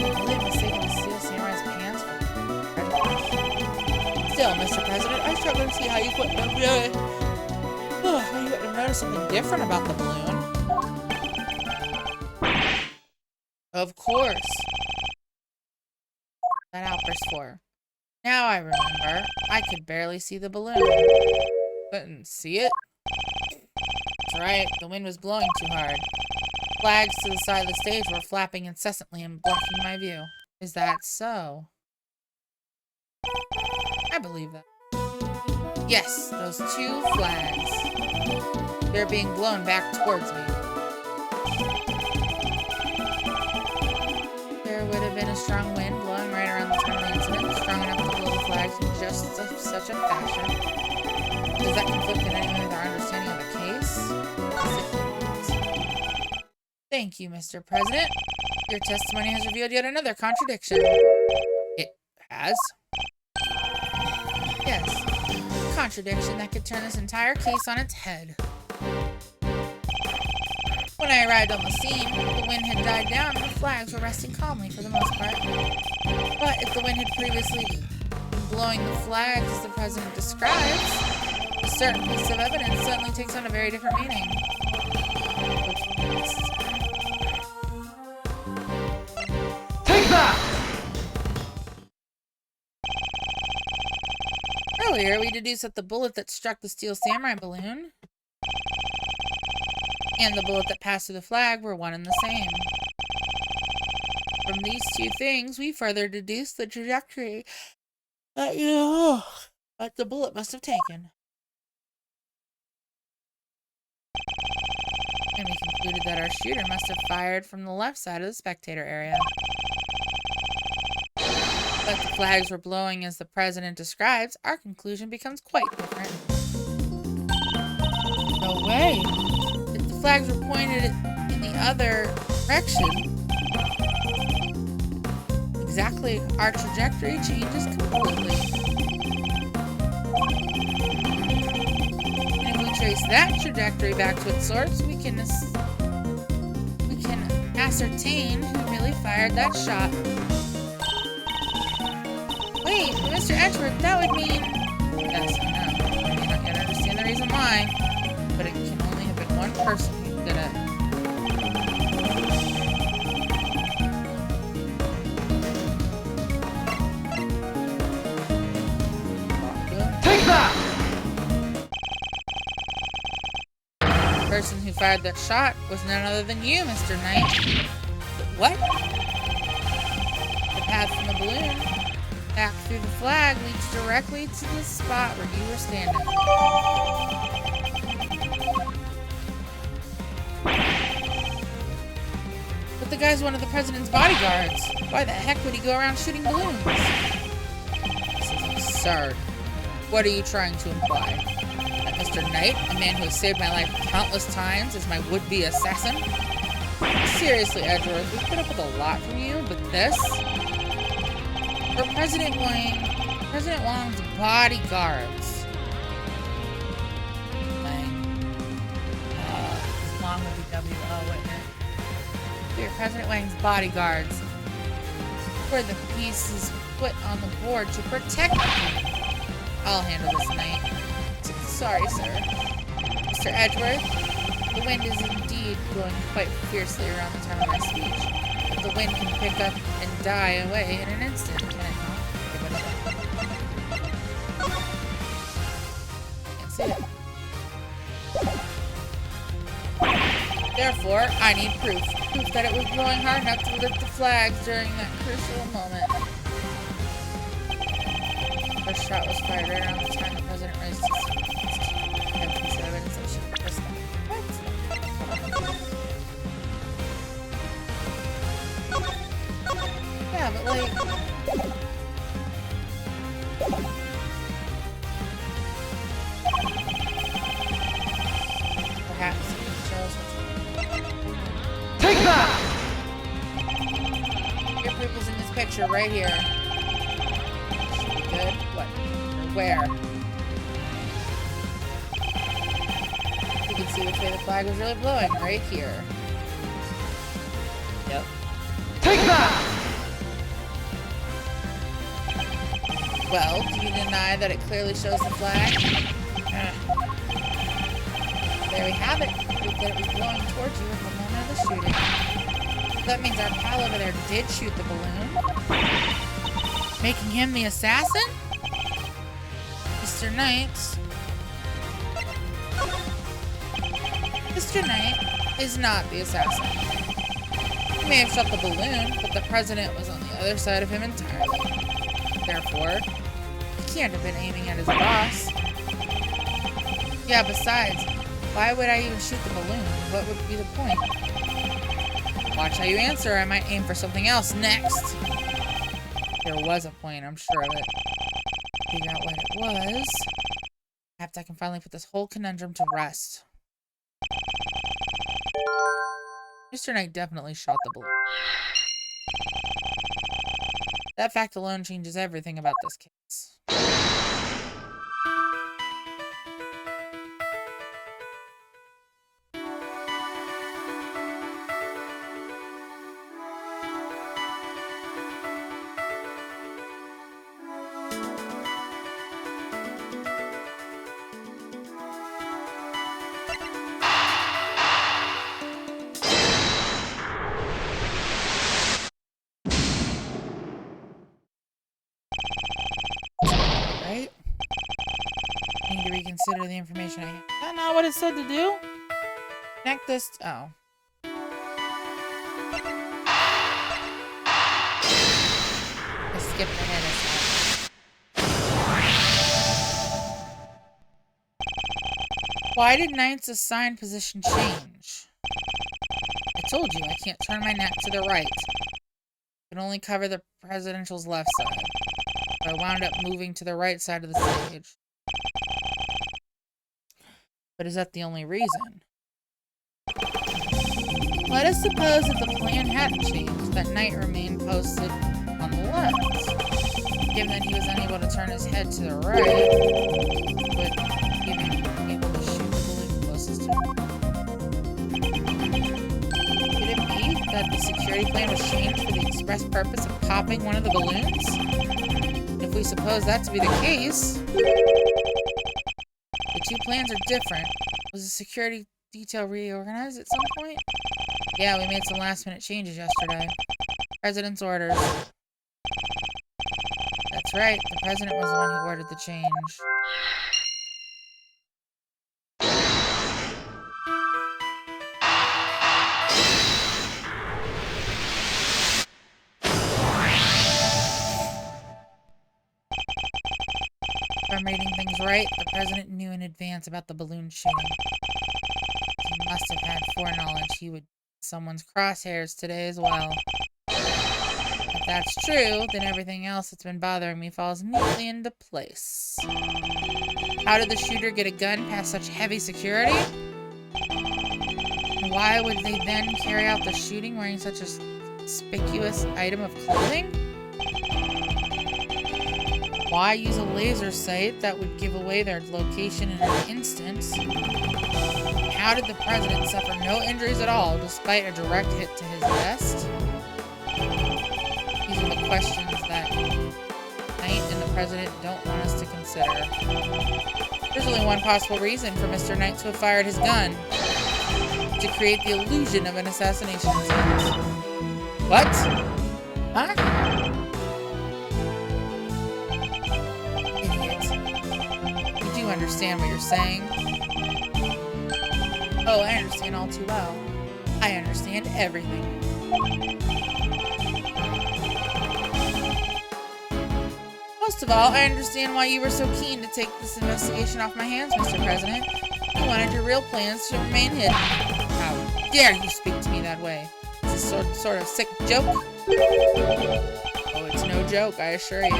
I believe mistaken the steel samurai's pants for red. Still, Mr. President, I struggle to see how you couldn't have noticed something different about the balloon. Of course. That outburst for. Now I remember. I could barely see the balloon. Couldn't see it? That's right. The wind was blowing too hard. Flags to the side of the stage were flapping incessantly and blocking my view. Is that so? I believe that. Yes, those 2 flags. They're being blown back towards me. Would have been a strong wind blowing right around the time of the incident, strong enough to blow the flags in just such a fashion. Does that conflict in any way with our understanding of the case? Thank you, Mr. President. Your testimony has revealed yet another contradiction. It has? Yes. A contradiction that could turn this entire case on its head. When I arrived on the scene, the wind had died down and the flags were resting calmly for the most part. But if the wind had previously been blowing the flags as the president describes, a certain piece of evidence suddenly takes on a very different meaning. Take that! Earlier, we deduced that the bullet that struck the steel samurai balloon and the bullet that passed through the flag were one and the same. From these 2 things, we further deduced the trajectory that the bullet must have taken. And we concluded that our shooter must have fired from the left side of the spectator area. But the flags were blowing as the president describes, our conclusion becomes quite different. No way! Flags were pointed in the other direction. Exactly, our trajectory changes completely. And if we trace that trajectory back to its source, we can ascertain who really fired that shot. Wait, Mr. Edgeworth, that would mean... Yes, I know. I may not yet understand the reason why, but it can only have been one person who did it. person who fired that shot was none other than you, Mr. Knight. What? The path from the balloon back through the flag leads directly to the spot where you were standing. But the guy's one of the president's bodyguards. Why the heck would he go around shooting balloons? This is absurd. What are you trying to imply? That Mr. Knight, a man who has saved my life countless times, is my would-be assassin? Seriously, Edgeworth, we put up with a lot from you, but this? For President Wong's bodyguards. Long will be W-O, wouldn't it? We're President Wang's bodyguards. Where the piece is put on the board to protect you. I'll handle this, Knight. Sorry, sir. Mr. Edgeworth, the wind is indeed blowing quite fiercely around the time of my speech. But the wind can pick up and die away in an instant, can it not? Can't see it. Therefore, I need proof. Proof that it was blowing hard enough to lift the flags during that crucial moment. The first shot was fired right around the time the president raised his piece of evidence that should press that. What? Yeah, but like... Perhaps it shows what's... Take that! Your proof is in this picture right here. Should be good. What? Or where? You can see which way the flag was really blowing. Right here. Yep. Take that! Well, do you deny that it clearly shows the flag? There we have it. Proof that it was blowing towards you at the moment of the shooting. That means our pal over there did shoot the balloon. Making him the assassin? Mr. Knight. Mr. Knight is not the assassin. He may have shot the balloon, but the president was on the other side of him entirely. Therefore, he can't have been aiming at his boss. Yeah, besides, why would I even shoot the balloon? What would be the point? Watch how you answer. I might aim for something else next. There was a point, I'm sure of it. Figure out what it was. Perhaps I can finally put this whole conundrum to rest. Mr. Knight definitely shot the balloon. That fact alone changes everything about this case. Right? I need to reconsider the information I have. Is that not what it said to do? Connect this. Oh. I skipped ahead a second. Why did Knight's assigned position change? I told you I can't turn my neck to the right. I can only cover the presidential's left side. I wound up moving to the right side of the stage. But is that the only reason? Let us suppose that the plan hadn't changed, that Knight remained posted on the left. Given that he was unable to turn his head to the right, would he be able to shoot the balloon closest to him? Could it be that the security plan was changed for the express purpose of popping one of the balloons? If we suppose that to be the case, the two plans are different. Was the security detail reorganized at some point? Yeah, we made some last-minute changes yesterday. President's orders. That's right, the president was the one who ordered the change. right. The president knew in advance about the balloon shooting. He must have had foreknowledge he would someone's crosshairs today as well. If that's true, then everything else that's been bothering me falls neatly into place. How did the shooter get a gun past such heavy security? Why would they then carry out the shooting wearing such a conspicuous item of clothing? Why use a laser sight that would give away their location in an instant? How did the president suffer no injuries at all despite a direct hit to his vest? These are the questions that Knight and the president don't want us to consider. There's only one possible reason for Mr. Knight to have fired his gun. To create the illusion of an assassination attempt. What? Huh? Idiot. You do understand what you're saying? Oh, I understand all too well. I understand everything. Most of all, I understand why you were so keen to take this investigation off my hands, Mr. President. You wanted your real plans to remain hidden. How dare you speak to me that way? Is this sort of sick joke? Oh, it's no joke, I assure you.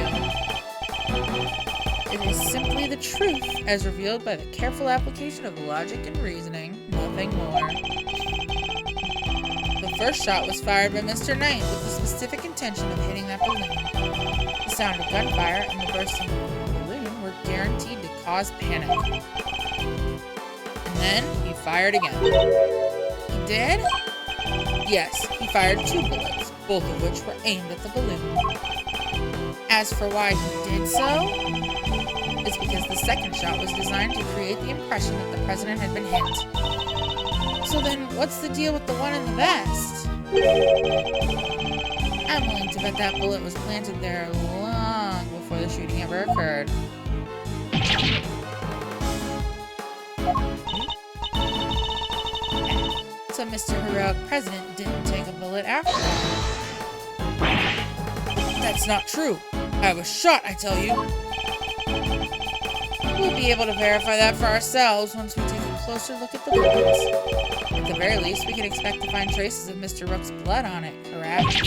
It is simply the truth, as revealed by the careful application of logic and reasoning. Nothing more. The first shot was fired by Mr. Knight with the specific intention of hitting that balloon. The sound of gunfire and the bursting of the balloon were guaranteed to cause panic. And then he fired again. He did? Yes, he fired 2 bullets, both of which were aimed at the balloon. As for why he did so, it's because the second shot was designed to create the impression that the president had been hit. So then, what's the deal with the one in the vest? I'm willing to bet that bullet was planted there long before the shooting ever occurred. So Mr. Heroic President didn't take a bullet after all. That's not true. I was shot, I tell you. We'll be able to verify that for ourselves once we take a closer look at the bullets. At the very least, we can expect to find traces of Mr. Rook's blood on it, correct?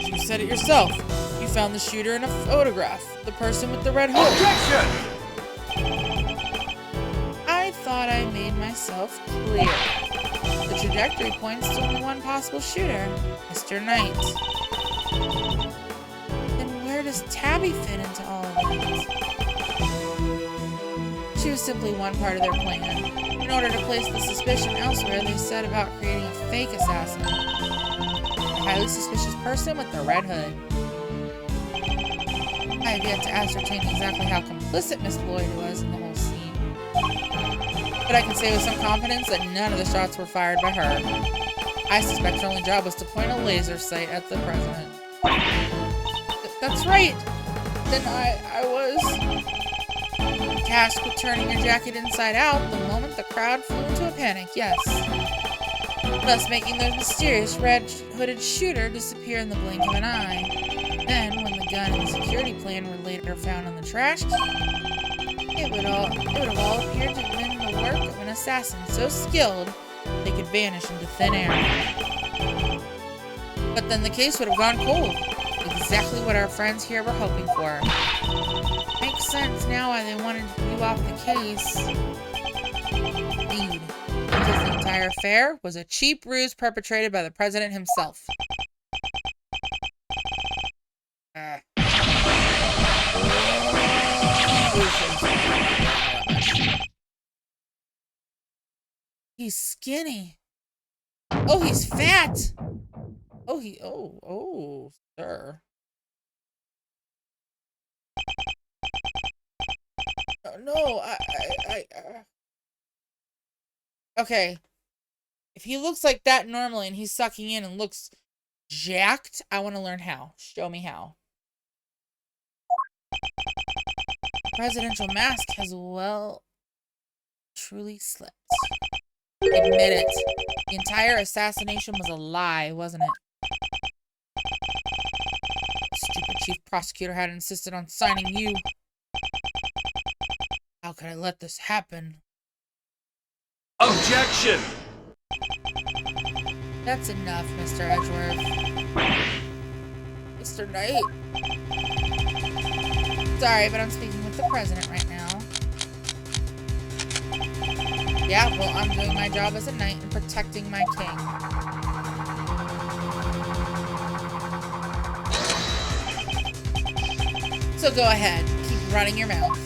You said it yourself. You found the shooter in a photograph. The person with the red hood. Objection! I thought I made myself clear. The trajectory points to only one possible shooter, Mr. Knight. Then where does Tabby fit into all of this? She was simply one part of their plan. In order to place the suspicion elsewhere, they set about creating a fake assassin. A highly suspicious person with the red hood. I have yet to ascertain exactly how complicit Miss Lloyd was in the whole scene. But I can say with some confidence that none of the shots were fired by her. I suspect her only job was to point a laser sight at the president. That's right! Then I was tasked with turning your jacket inside out the moment the crowd flew into a panic, yes. Thus making the mysterious red-hooded shooter disappear in the blink of an eye. Then, when the gun and the security plan were later found in the trash can, it would have all appeared to have been the work of an assassin so skilled they could vanish into thin air. But then the case would have gone cold. Exactly what our friends here were hoping for. Makes sense now why they wanted you off the case. Indeed, because the entire affair was a cheap ruse perpetrated by the president himself. He's skinny. Oh, he's fat. Oh, sir. No, Okay. If he looks like that normally and he's sucking in and looks jacked, I want to learn how. Show me how. The presidential mask has, well, truly slipped. Admit it. The entire assassination was a lie, wasn't it? Stupid chief prosecutor had insisted on signing you. How could I let this happen? Objection! That's enough, Mr. Edgeworth. Mr. Knight. Sorry, but I'm speaking with the president right now. Yeah, well, I'm doing my job as a knight and protecting my king. So go ahead. Keep running your mouth.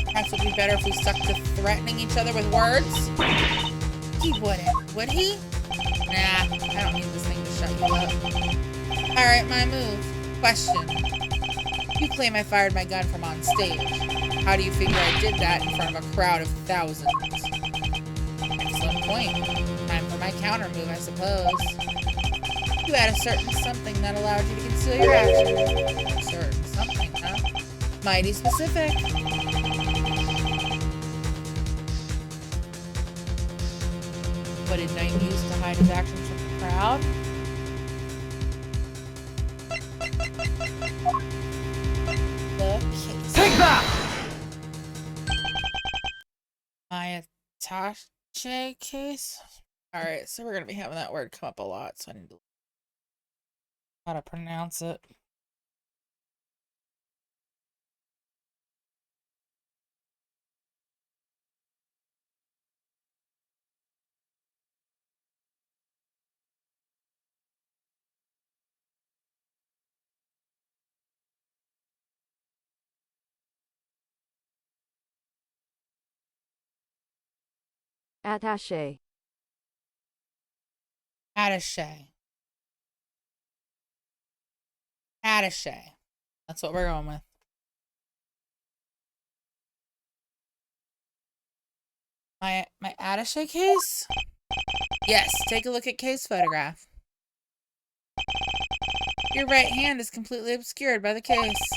Perhaps it would be better if we stuck to threatening each other with words. He wouldn't, would he? Nah, I don't need this thing to shut you up. Alright, my move. Question. You claim I fired my gun from on stage. How do you figure I did that in front of a crowd of thousands? Excellent point. Time for my counter move, I suppose. You had a certain something that allowed you to conceal your action. Certain something, huh? Mighty specific. What did Knight use to hide his actions from the crowd? The case. Take that! My attache case? Alright, so we're going to be having that word come up a lot, so I need to know how to pronounce it. Attaché. Attache. Attache. That's what we're going with. My attaché case? Yes, take a look at case photograph. Your right hand is completely obscured by the case.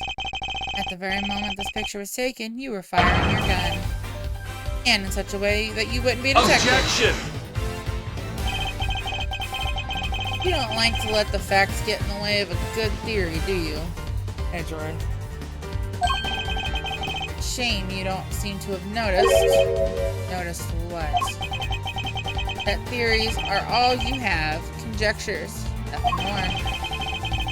At the very moment this picture was taken, you were firing your gun. And in such a way that you wouldn't be detected. Objection! You don't like to let the facts get in the way of a good theory, do you, Edgeworth? Shame you don't seem to have noticed. Noticed what? That theories are all you have. Conjectures. Nothing more.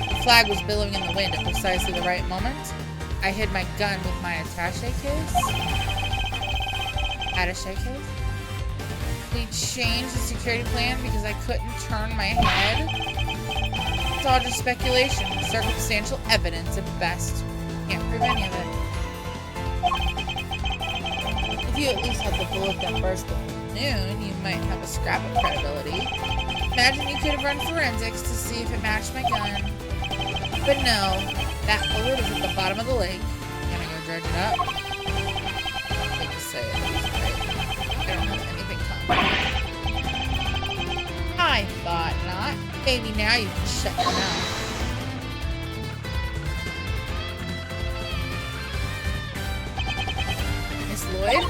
The flag was billowing in the wind at precisely the right moment. I hid my gun with my attaché case. Attaché case? We changed the security plan because I couldn't turn my head? It's all just speculation, circumstantial evidence at best. Can't prove any of it. If you at least had the bullet that burst the balloon, you might have a scrap of credibility. Imagine you could have run forensics to see if it matched my gun. But no, that bullet is at the bottom of the lake. Can I go dredge it up? I hate to say it, right? I don't have anything coming. I thought not. Maybe now you can shut your mouth. Miss Lloyd?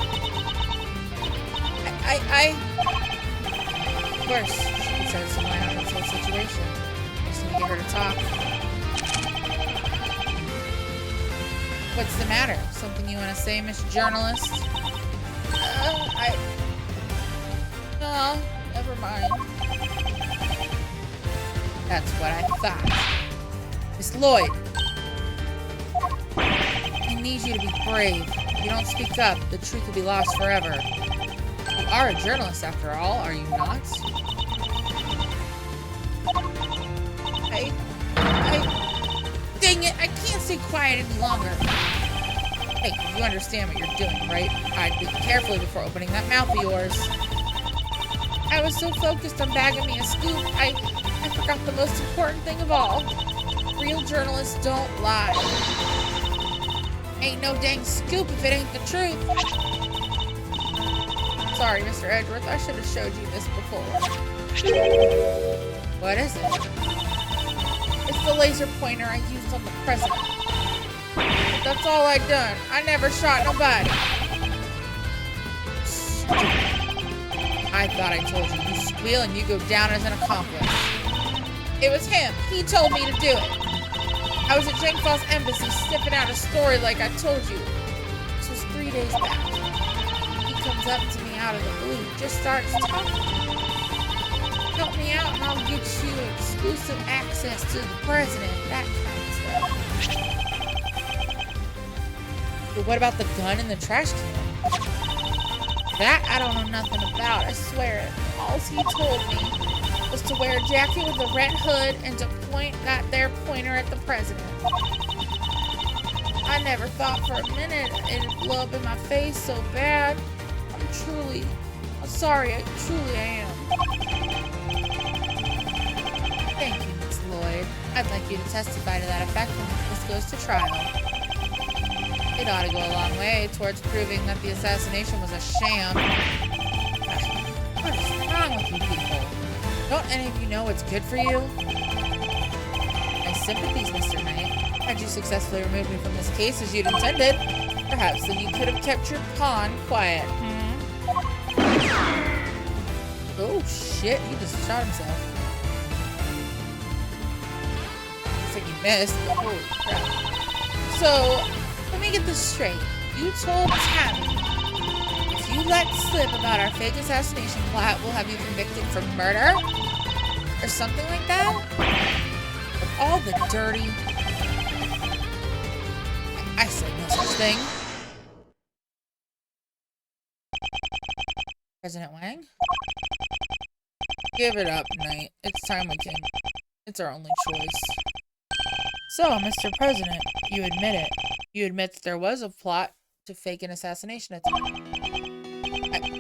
Of course, she could set some light on this whole situation. I just need to get her to talk. What's the matter? Something you want to say, Miss Journalist? No, never mind. That's what I thought. Miss Lloyd! I need you to be brave. If you don't speak up, the truth will be lost forever. You are a journalist after all, are you not? Dang it, I can't stay quiet any longer. Hey, you understand what you're doing, right? I'd think carefully before opening that mouth of yours. I was so focused on bagging me a scoop, I forgot the most important thing of all. Real journalists don't lie. Ain't no dang scoop if it ain't the truth. Sorry, Mr. Edgeworth, I should have showed you this before. What is it? It's the laser pointer I used on the president. But that's all I done. I never shot nobody. I thought I told you. You squeal and you go down as an accomplice. It was him. He told me to do it. I was at Jang Falls Embassy sniffing out a story like I told you. This was 3 days back. He comes up to me out of the blue, just starts talking. Help me out and I'll get you exclusive access to the president, that kind of stuff. But what about the gun in the trash can? That I don't know nothing about, I swear it. All he told me was to wear a jacket with a red hood and to point that there pointer at the president. I never thought for a minute it'd blow up in my face so bad. I'm sorry, I truly am. Thank you, Miss Lloyd. I'd like you to testify to that effect when this goes to trial. It ought to go a long way towards proving that the assassination was a sham. What is wrong with you people? Don't any of you know what's good for you? My sympathies, Mr. Knight. Had you successfully removed me from this case as you'd intended, perhaps then you could have kept your pawn quiet. Oh shit, he just shot himself. Looks like he missed, but holy crap. So, let me get this straight. You told Tabby, if you let slip about our fake assassination plot, we'll have you convicted for murder? Or something like that? Of all the dirty... I said no such thing. President Wang? Give it up, Knight. It's time we came. It's our only choice. So, Mr. President, you admit it. You admit that there was a plot to fake an assassination attempt.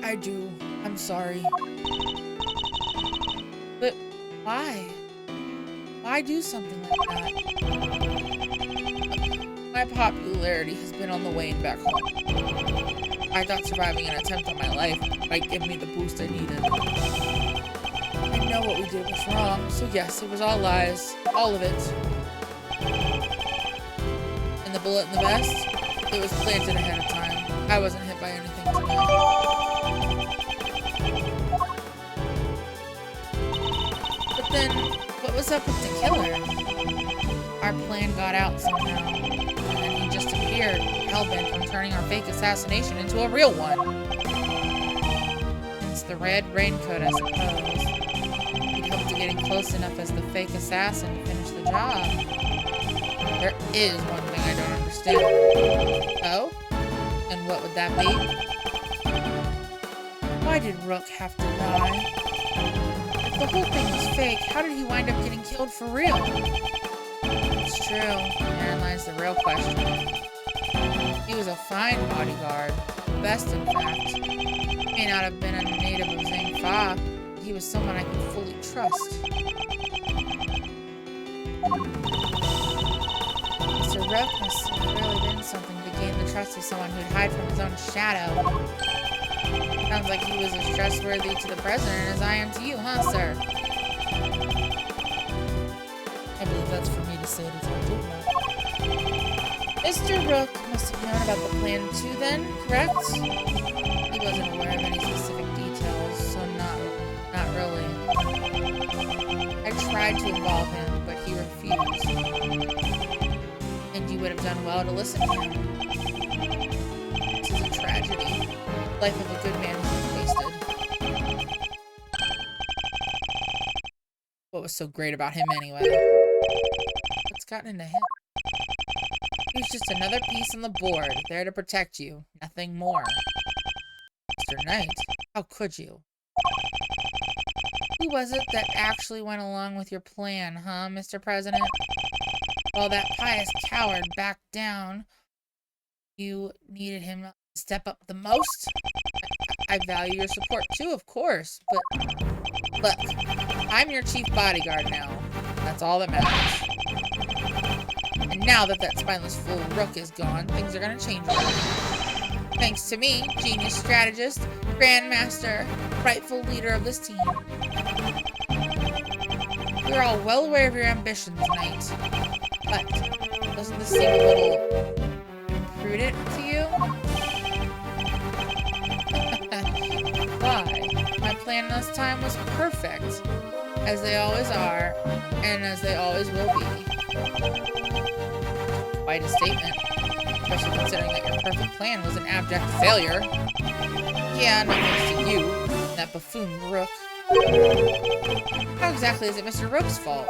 I do. I'm sorry. But why? Why do something like that? My popularity has been on the wane back home. I thought surviving an attempt on my life might give me the boost I needed. I know what we did was wrong, so yes, it was all lies. All of it. And the bullet in the vest? It was planted ahead of time. I wasn't hit by anything tonight. But then, what was up with the killer? Our plan got out somehow. And then he just appeared, hell-bent on turning our fake assassination into a real one. Hence the red raincoat, I suppose. He'd hoped to get in close enough as the fake assassin to finish the job. There is one thing I don't understand. Oh? And what would that be? Why did Rook have to die? If the whole thing was fake, how did he wind up getting killed for real? It's true. Therein lies the real question. He was a fine bodyguard. The best, in fact. He may not have been a native of Zhangfa, but he was someone I could fully trust. Mr. Rook must have really been something to gain the trust of someone who'd hide from his own shadow. Sounds like he was as trustworthy to the president as I am to you, huh, sir? I believe that's for me to say, Detective. Mr. Rook must have known about the plan too, then, correct? He wasn't aware of any specific details, so not really. I tried to involve him, but he refused. And you would have done well to listen to him. This is a tragedy. The life of a good man has been wasted. What was so great about him anyway? What's gotten into him? He was just another piece on the board, there to protect you. Nothing more. Mr. Knight, how could you? Who was it that actually went along with your plan, huh, Mr. President? While that pious coward backed down, you needed him to step up the most? I value your support too, of course, but look, I'm your chief bodyguard now. That's all that matters. And now that spineless fool Rook is gone, things are gonna change around here. Thanks to me, genius strategist, grandmaster, rightful leader of this team. We're all well aware of your ambitions, Knight. But, doesn't this seem a little prudent to you? Why? My plan this time was perfect. As they always are, and as they always will be. quite a statement, especially considering that your perfect plan was an abject failure. Yeah, no thanks to you, that buffoon Rook. How exactly is it Mr. Rook's fault?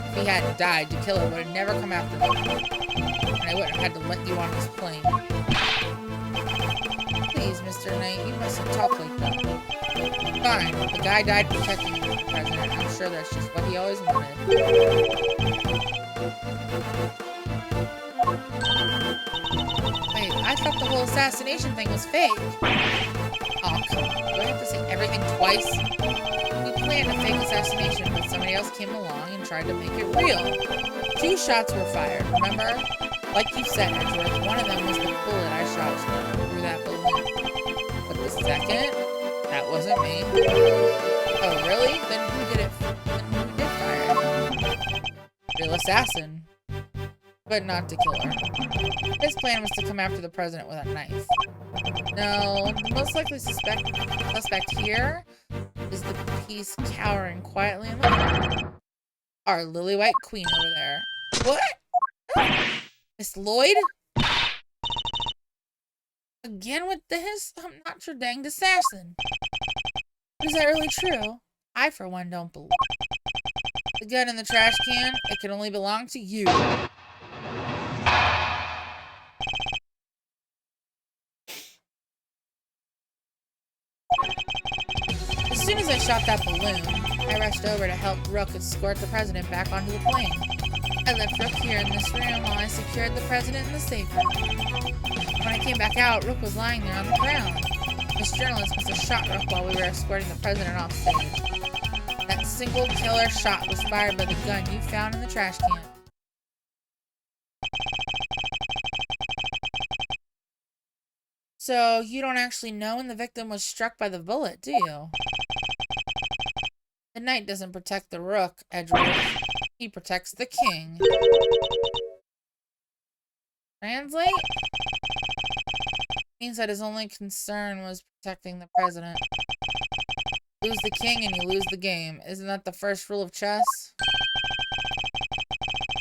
If he hadn't died, the killer would have never come after me, and I wouldn't have had to let you on his plane. Please, Mr. Knight, you mustn't talk like that. Fine, the guy died protecting you, Mr. President. I'm sure that's just what he always wanted. Wait, I thought the whole assassination thing was fake. Oh, come on. Do I have to say everything twice? We planned a fake assassination, but somebody else came along and tried to make it real. 2 shots were fired, remember? Like you said, Edgeworth, one of them was the bullet I shot through that balloon. But the second? That wasn't me. Oh, really? Then who did it? Then who did fire it? Real assassin. But not the killer. His plan was to come after the president with a knife. No, the most likely suspect here is the piece cowering quietly in the corner. Our lily-white queen over there. What? Miss Lloyd? Again with this? I'm not your danged assassin. But is that really true? I, for one, don't believe. The gun in the trash can, it can only belong to you. As soon as I shot that balloon, I rushed over to help Rook escort the president back onto the plane. I left Rook here in this room while I secured the president in the safe room. When I came back out, Rook was lying there on the ground. This journalist must have shot Rook while we were escorting the president off stage. That single killer shot was fired by the gun you found in the trash can. So, you don't actually know when the victim was struck by the bullet, do you? The knight doesn't protect the Rook, Edgeworth. He protects the king. Translate? Means that his only concern was protecting the president. Lose the king and you lose the game. Isn't that the first rule of chess?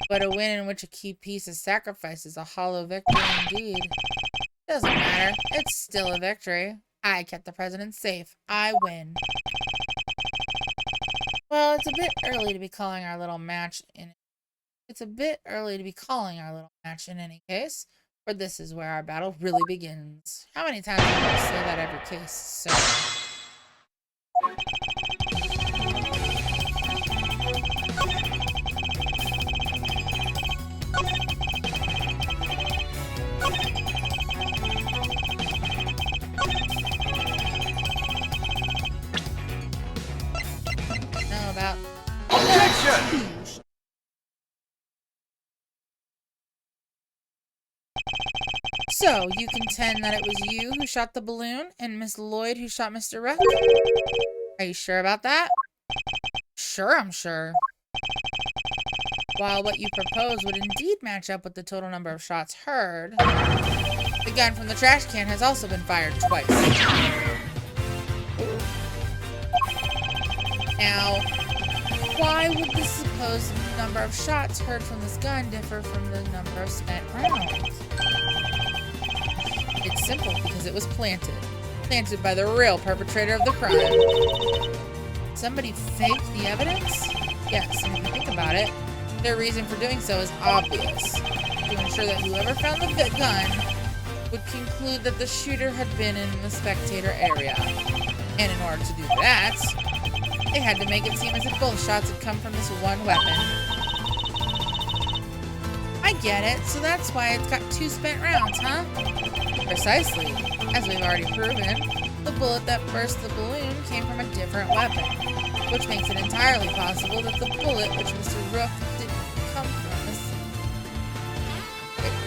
But a win in which a key piece is sacrificed is a hollow victory indeed. Doesn't matter. It's still a victory. I kept the president safe. I win. Well, it's a bit early to be calling our little match in. It's a bit early to be calling our little match in any case, for this is where our battle really begins. How many times do I say that every case, sir? Objection! So, you contend that it was you who shot the balloon and Miss Lloyd who shot Mr. Rook? Are you sure about that? Sure, I'm sure. While what you propose would indeed match up with the total number of shots heard, the gun from the trash can has also been fired twice. Now, why would the supposed number of shots heard from this gun differ from the number of spent rounds? It's simple, because it was planted. Planted by the real perpetrator of the crime. Somebody faked the evidence? Yes, and if you think about it, their reason for doing so is obvious. To ensure that whoever found the gun would conclude that the shooter had been in the spectator area. And in order to do that, they had to make it seem as if both shots had come from this one weapon. I get it, so that's why it's got 2 spent rounds, huh? Precisely. As we've already proven, the bullet that burst the balloon came from a different weapon, which makes it entirely possible that the bullet which Mr. Rook didn't come from this...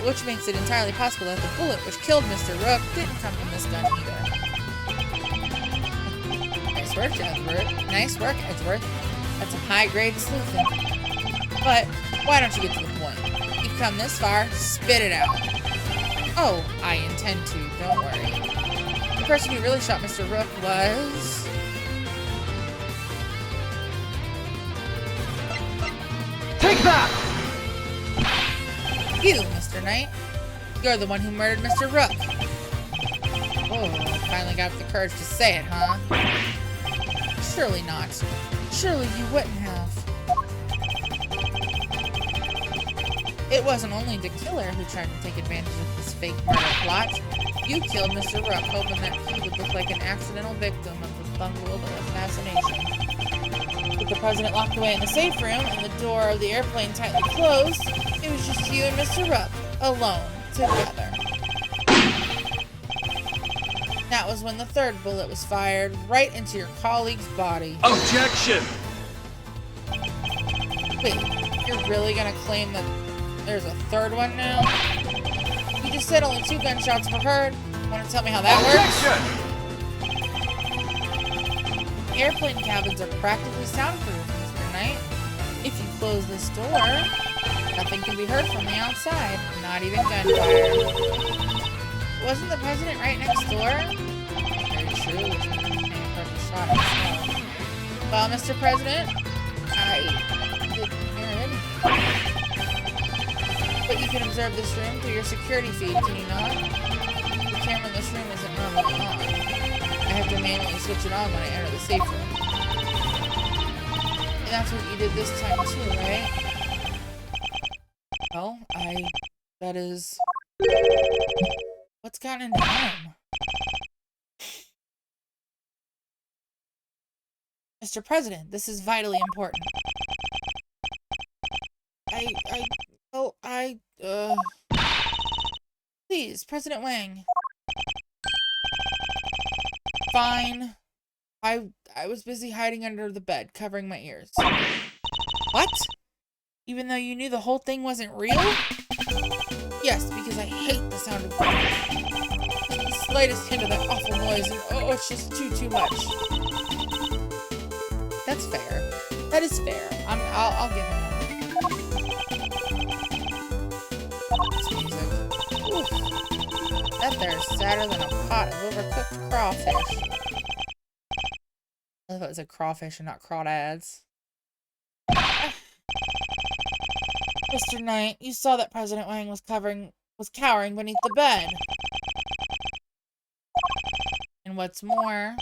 Which makes it entirely possible that the bullet which killed Mr. Rook didn't come from this gun either. Nice work, Edgeworth. Nice work, Edgeworth. That's some high-grade sleuthing. But why don't you get to the point? You've come this far, spit it out. Oh, I intend to, don't worry. The person who really shot Mr. Rook was... Take that! You, Mr. Knight. You're the one who murdered Mr. Rook. Oh, finally got the courage to say it, huh? Surely not. Surely you wouldn't have. It wasn't only the killer who tried to take advantage of this fake murder plot. You killed Mr. Rook, hoping that he would look like an accidental victim of the bungled assassination. With the president locked away in the safe room and the door of the airplane tightly closed, it was just you and Mr. Rook, alone, together. That was when the third bullet was fired, right into your colleague's body. Objection! Wait, you're really gonna claim that there's a third one now? You just said only 2 gunshots were heard. Wanna tell me how that works? Airplane cabins are practically soundproof, Mr. Knight. If you close this door, nothing can be heard from the outside, not even gunfire. Wasn't the president right next door? Very true, which means he made a perfect shot at himself. Well, Mr. President, I didn't hear anything. But you can observe this room through your security feed, can you not? The camera in this room isn't normally on. I have to manually switch it on when I enter the safe room. And that's what you did this time too, right? Well, that is... What's gotten into him? Mr. President, this is vitally important. Please, President Wang. Fine. I was busy hiding under the bed, covering my ears. What? Even though you knew the whole thing wasn't real? Yes, because I hate the sound of guns. The slightest hint of that awful noise, and it's just too much. That's fair. That is fair. I'll give him that. This music. Oof. That there's sadder than a pot of overcooked crawfish. I thought it was a crawfish and not crawdads. Mr. Knight, you saw that President Wang was cowering beneath the bed. And what's more,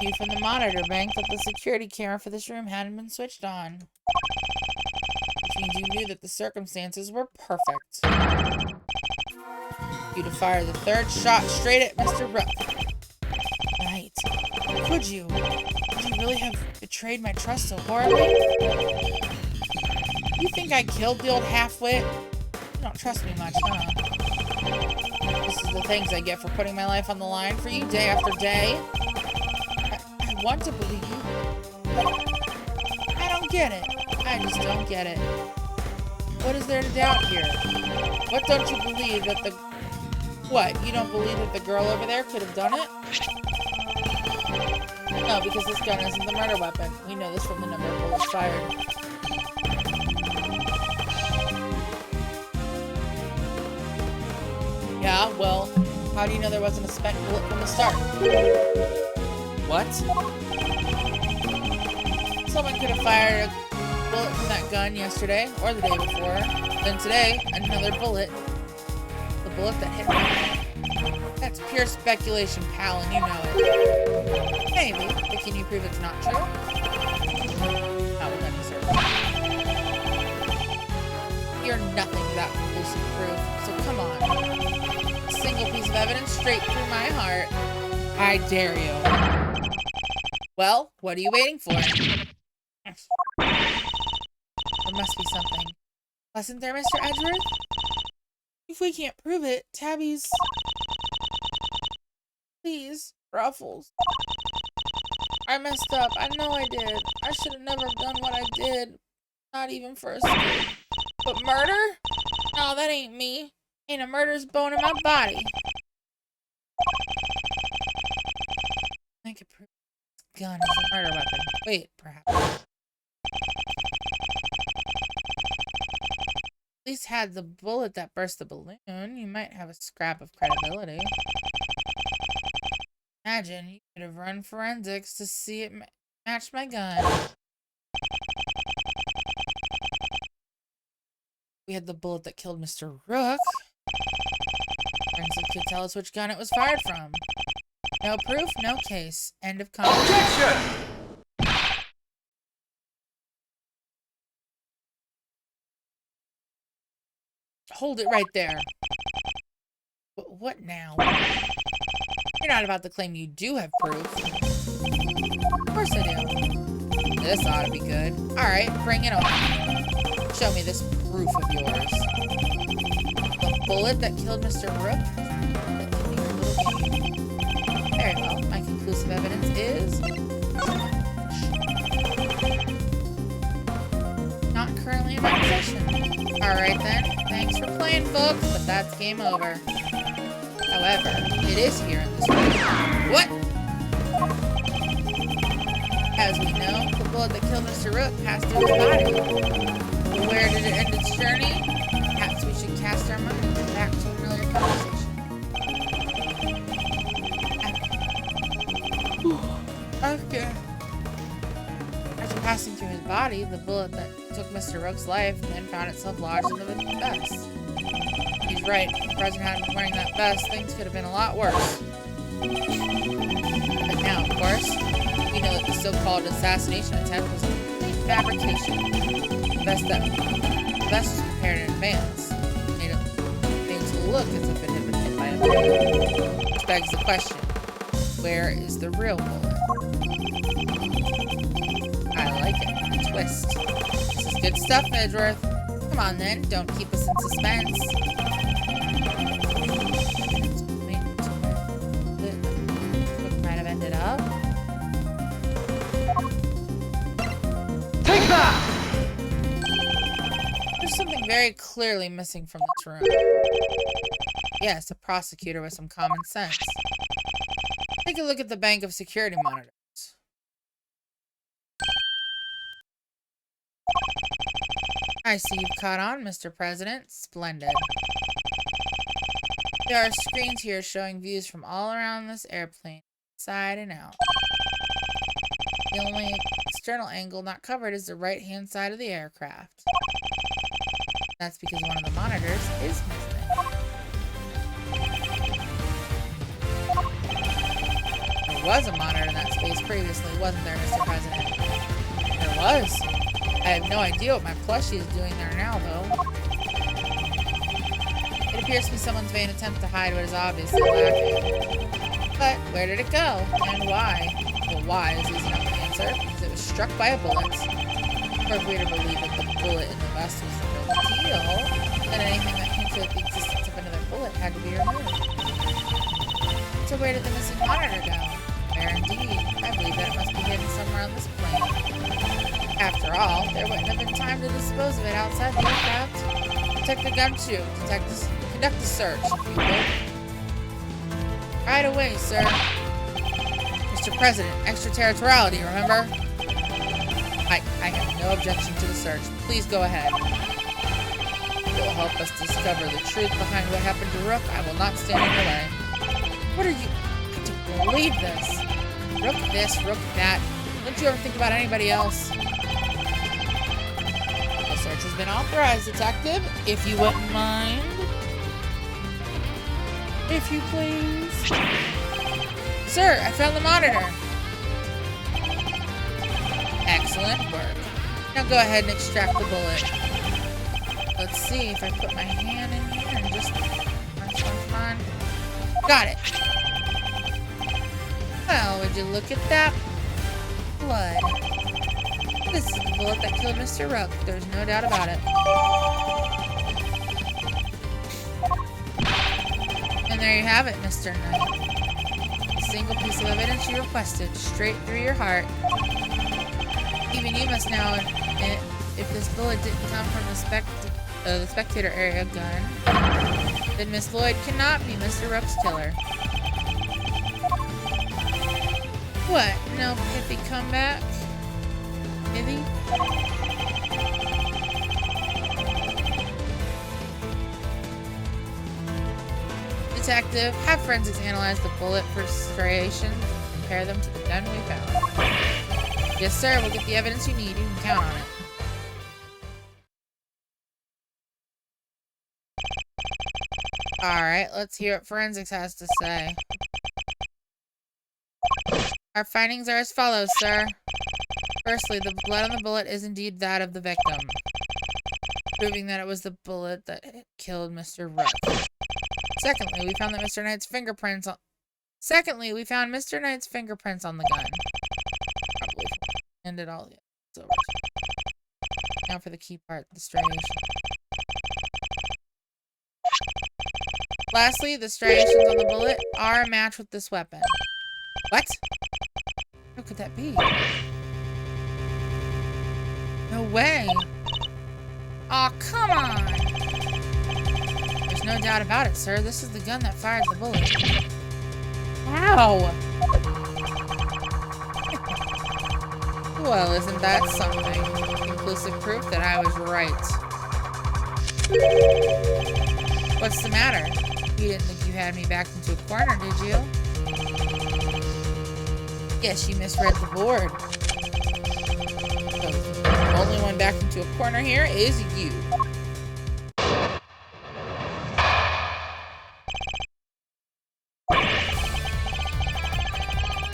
you from the monitor bank that the security camera for this room hadn't been switched on. Which means you knew that the circumstances were perfect. You'd have fired the third shot straight at Mr. Rook. Knight, could you? Would you really have betrayed my trust so horribly? You think I killed the old half-wit? You don't trust me much, huh? This is the things I get for putting my life on the line for you day after day. I want to believe you, but I don't get it. I just don't get it. What is there to doubt here? What don't you believe that the... What, you don't believe that the girl over there could have done it? No, because this gun isn't the murder weapon. We know this from the number of bullets fired. Yeah, well, how do you know there wasn't a spent bullet from the start? What? Someone could have fired a bullet from that gun yesterday, or the day before. Then today, another bullet. The bullet that hit me. That's pure speculation, pal, and you know it. Maybe, but can you prove it's not true? Not with any certainty. You're nothing without conclusive proof, so come on. A single piece of evidence straight through my heart. I dare you. Well, what are you waiting for? There must be something. Wasn't there, Mr. Edgeworth? If we can't prove it, Tabby's... Please, Ruffles. I messed up. I know I did. I should have never done what I did. Not even for a second. But murder? No, that ain't me. Ain't a murder's bone in my body. I could prove this gun is a murder weapon. Wait, perhaps. At least had the bullet that burst the balloon. You might have a scrap of credibility. Imagine you could have run forensics to see it match my gun. We had the bullet that killed Mr. Rook. Forensic could tell us which gun it was fired from. No proof, no case. End of conversation. Objection! Hold it right there. What now? You're not about to claim you do have proof. Of course I do. This ought to be good. Alright, bring it on. Show me this proof of yours. The bullet that killed Mr. Rook? Very well. My conclusive evidence is... not currently in my possession. Alright then. Thanks for playing, folks, but that's game over. However, it is here in this room. What? As we know, the bullet that killed Mr. Rook passed through his body. But where did it end its journey? Perhaps we should cast our minds back to an earlier conversation. Okay. After passing through his body, the bullet that took Mr. Rook's life then found itself lodged into the vest. He's right. If the president hadn't been wearing that vest, things could have been a lot worse. But now, of course, we know that the so-called assassination attempt was a complete fabrication. The vest was prepared in advance. Made it to look as if it had been hit by a bullet. Which begs the question, where is the real bullet? I like it. A twist. This is good stuff, Edgeworth. Come on then, don't keep us in suspense. Might have ended up. Take that! There's something very clearly missing from this room. Yes, a prosecutor with some common sense. Take a look at the bank of security monitors. I see you've caught on, Mr. President. Splendid. There are screens here showing views from all around this airplane, inside and out. The only external angle not covered is the right-hand side of the aircraft. That's because one of the monitors is missing. There was a monitor in that space previously, wasn't there, Mr. President? There was. I have no idea what my plushie is doing there now, though. It appears to be someone's vain attempt to hide what is obviously lacking. But where did it go? And why? Well, why is easy enough to answer, because it was struck by a bullet. Or if we are to believe that the bullet in the vest was the real deal, then anything that hinted at the existence of another bullet had to be removed. So where did the missing monitor go? Where indeed? I believe that it must be hidden somewhere on this plane. After all, there wouldn't have been time to dispose of it outside the aircraft. Detective Gumshoe, conduct the search, if you will. Right away, sir. Mr. President, extraterritoriality, remember? I have no objection to the search. Please go ahead. It will help us discover the truth behind what happened to Rook. I will not stand in your way. What are you... I don't believe this. Rook this, Rook that. Don't you ever think about anybody else? The search has been authorized, Detective. If you wouldn't mind. If you please. Sir, I found the monitor. Excellent work. Now go ahead and extract the bullet. Let's see if I put my hand in here and just... Come on. Got it. Well, would you look at that? Blood. This is the bullet that killed Mr. Rook. There's no doubt about it. And there you have it, Mr. Knight. A single piece of evidence you requested, straight through your heart. Even you must know if this bullet didn't come from the spectator area gun, then Miss Lloyd cannot be Mr. Rook's killer. What? No pithy comeback? Pithy? Detective, have forensics analyze the bullet for striations and compare them to the gun we found. Yes, sir. We'll get the evidence you need. You can count on it. Alright, let's hear what forensics has to say. Our findings are as follows, sir. Firstly, the blood on the bullet is indeed that of the victim, proving that it was the bullet that killed Mr. Rook. Secondly, we found Mr. Knight's fingerprints on the gun. Probably ended all the episodes. Now for the key part, the striation. Lastly, the striations on the bullet are a match with this weapon. What? How could that be? No way. Aw, come on. There's no doubt about it, sir. This is the gun that fired the bullet. Wow. Well, isn't that something? Conclusive proof that I was right. What's the matter? You didn't think you had me backed into a corner, did you? Yes, you misread the board. So, the only one backed into a corner here is you.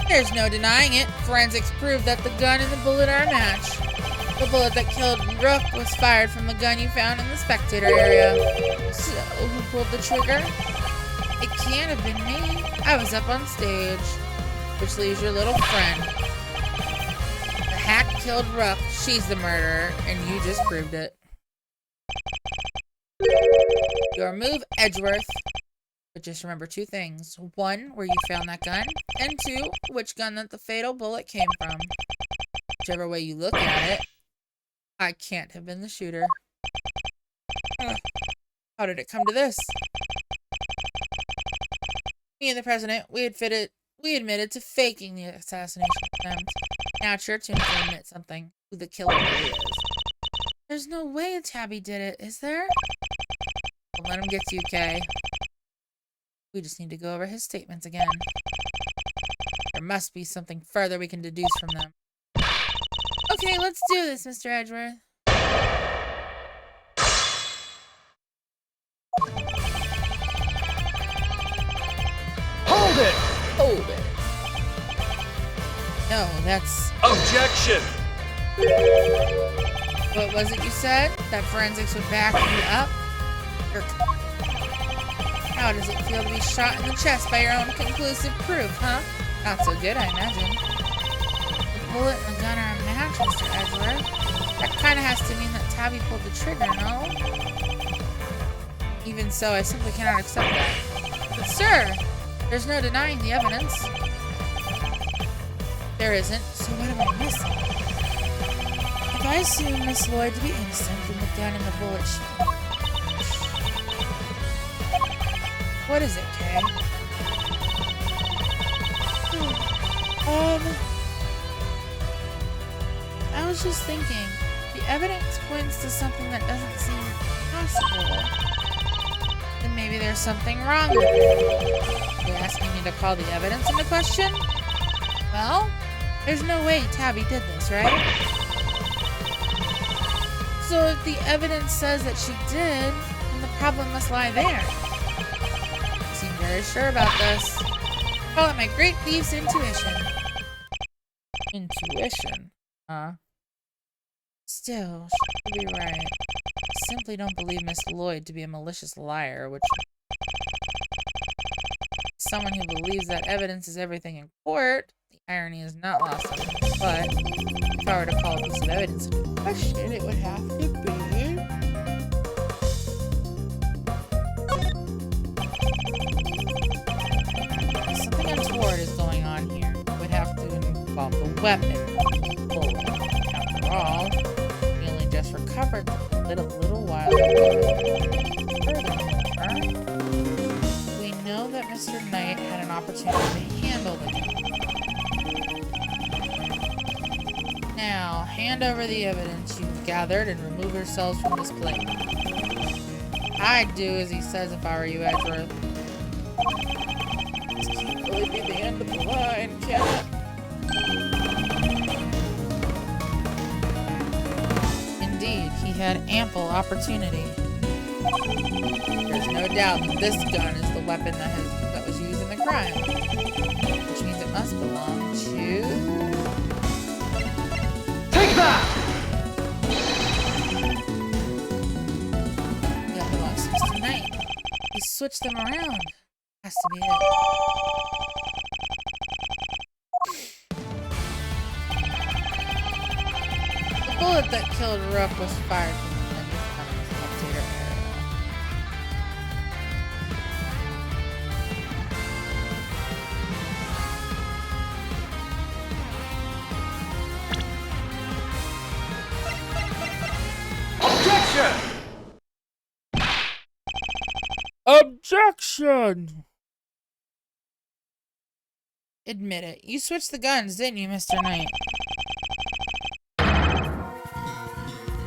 There's no denying it. Forensics proved that the gun and the bullet are a match. The bullet that killed Rook was fired from the gun you found in the spectator area. So, who pulled the trigger? It can't have been me. I was up on stage. Which leaves your little friend. The hack killed Rook. She's the murderer, and you just proved it. Your move, Edgeworth. But just remember two things. One, where you found that gun. And two, which gun that the fatal bullet came from. Whichever way you look at it, I can't have been the shooter. How did it come to this? Me and the president, we admitted to faking the assassination attempt. Now it's your turn to admit something. Who the killer really is. There's no way Tabby did it, is there? Well, let him get to you, Kay. We just need to go over his statements again. There must be something further we can deduce from them. Okay, let's do this, Mr. Edgeworth. Hold it! Hold it. No, that's... Objection! What was it you said? That forensics would back you up? How does it feel to be shot in the chest by your own conclusive proof, huh? Not so good, I imagine. The bullet and the gun are a match, Mr. Edgeworth. That kind of has to mean that Tabby pulled the trigger, no? Even so, I simply cannot accept that. But sir, there's no denying the evidence. There isn't, so what am I missing? If I assume Miss Lloyd to be innocent, then the gun and the bullet should... What is it, Kay? I was just thinking, the evidence points to something that doesn't seem possible. Then maybe there's something wrong with it. You're asking me to call the evidence into question? Well, there's no way Tabby did this, right? So if the evidence says that she did, then the problem must lie there. I seem very sure about this. Call it my great thief's intuition. Intuition? Huh? Still, she could be right. I simply don't believe Miss Lloyd to be a malicious liar, which... Someone who believes that evidence is everything in court, the irony is not lost on me. But, if I were to call a piece of evidence into question, it would have to be... Something untoward is going on here. It would have to involve the weapon. Bullet. After all, we only just recovered it a little while ago. Furthermore, we know that Mr. Knight had an opportunity to handle the gun. Now, hand over the evidence you've gathered and remove yourselves from this place. I'd do as he says if I were you, Edgeworth. This can't really be the end of the line, can it? Indeed, he had ample opportunity. There's no doubt that this gun is the weapon that was used in the crime. Which means it must belong to... Take that! Yeah, it belongs to Mr. Knight. He switched them around. Has to be it. The bullet that killed Rook was fired from the menu front of the spectator Objection! Objection! Admit it. You switched the guns, didn't you, Mr. Knight?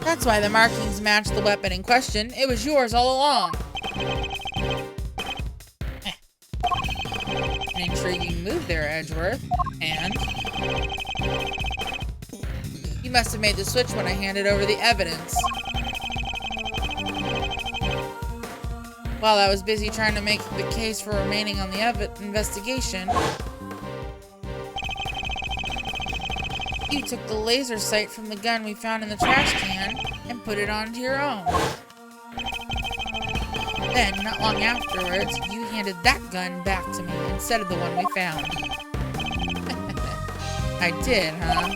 That's why the markings matched the weapon in question. It was yours all along. An intriguing move there, Edgeworth. And? You must have made the switch when I handed over the evidence. While I was busy trying to make the case for remaining on the investigation, you took the laser sight from the gun we found in the trash can and put it onto your own. Then, not long afterwards, you handed that gun back to me instead of the one we found. I did, huh?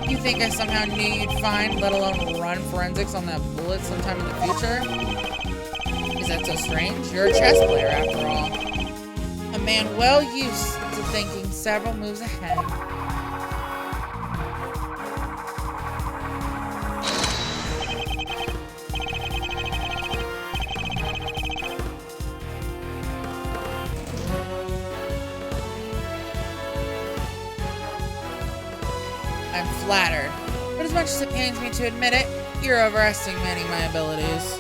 You think I somehow knew you'd find, let alone run forensics on that bullet sometime in the future? Is that so strange? You're a chess player, after all. A man well used to thinking several moves ahead. I'm flattered, but as much as it pains me to admit it, you're overestimating my abilities.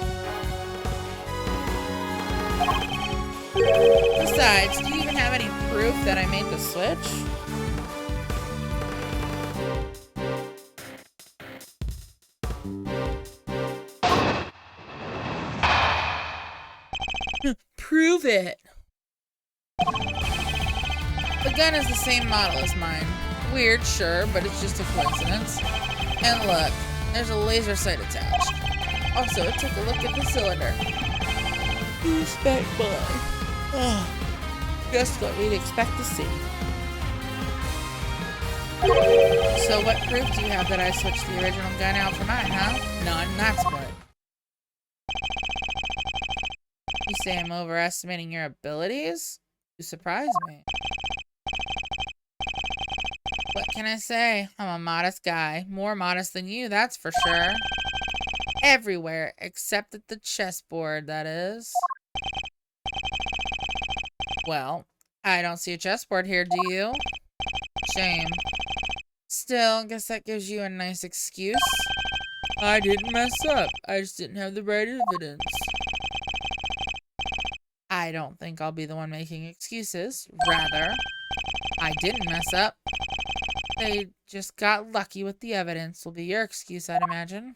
Besides, do you even have any proof that I made the switch? Prove it! The gun is the same model as mine. Weird, sure, but it's just a coincidence. And look, there's a laser sight attached. Also, take a look at the cylinder. Who's that boy? Oh, just what we'd expect to see. So what proof do you have that I switched the original gun out for mine, huh? None, that's what. You say I'm overestimating your abilities? You surprise me. What can I say? I'm a modest guy. More modest than you, that's for sure. Everywhere, except at the chessboard, that is. Well, I don't see a chessboard here, do you? Shame. Still, guess that gives you a nice excuse. I didn't mess up. I just didn't have the right evidence. I don't think I'll be the one making excuses. Rather, I didn't mess up. They just got lucky with the evidence, will be your excuse, I'd imagine.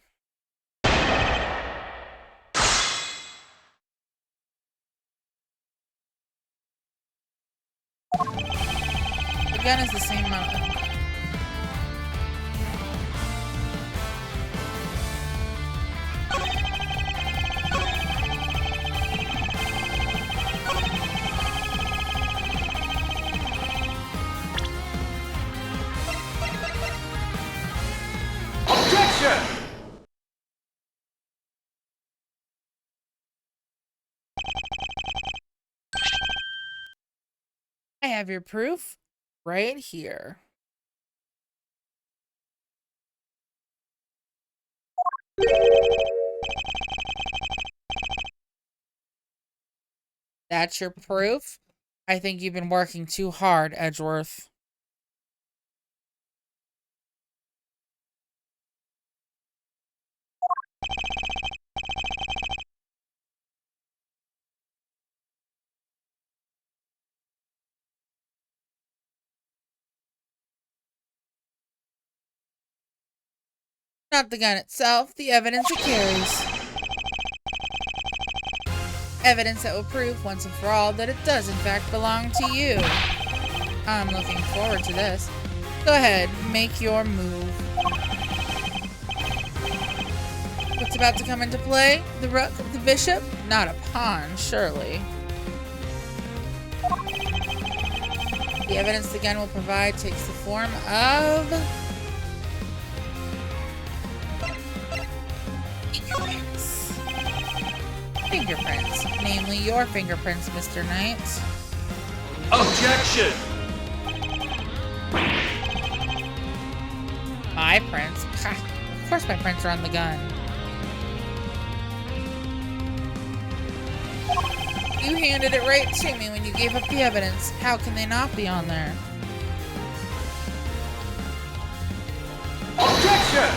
The gun is the same model. Objection! I have your proof right here. That's your proof? I think you've been working too hard, Edgeworth. Not the gun itself, the evidence it carries. Evidence that will prove once and for all that it does in fact belong to you. I'm looking forward to this. Go ahead, make your move. What's about to come into play? The rook, the bishop? Not a pawn, surely. The evidence the gun will provide takes the form of fingerprints. Fingerprints, namely your fingerprints, Mr. Knight. Objection! My prints? Ha, of course my prints are on the gun. You handed it right to me when you gave up the evidence. How can they not be on there? Objection!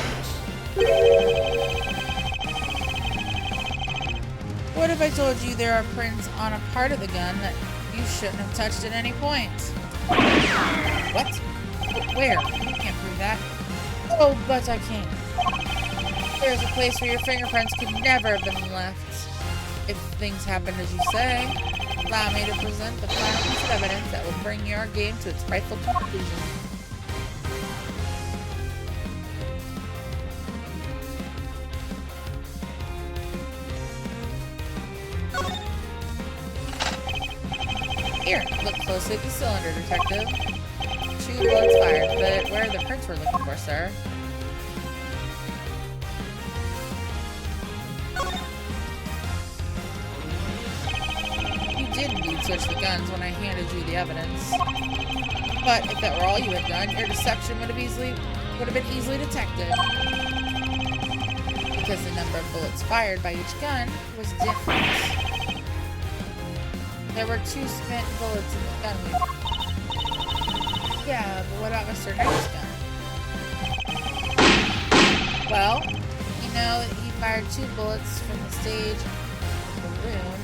What if I told you there are prints on a part of the gun that you shouldn't have touched at any point? What? Where? You can't prove that. Oh, but I can. There's a place where your fingerprints could never have been left. If things happen as you say, allow me to present the final piece of evidence that will bring your game to its rightful conclusion. Here, look closely at the cylinder, Detective. 2 bullets fired, but where are the prints we're looking for, sir? You did indeed switch the guns when I handed you the evidence. But if that were all you had done, your deception would have been easily detected. Because the number of bullets fired by each gun was different. There were 2 spent bullets in the gun weaver. Yeah, but what about Mr. Knight's gun? Well, you know that he fired 2 bullets from the stage of the room.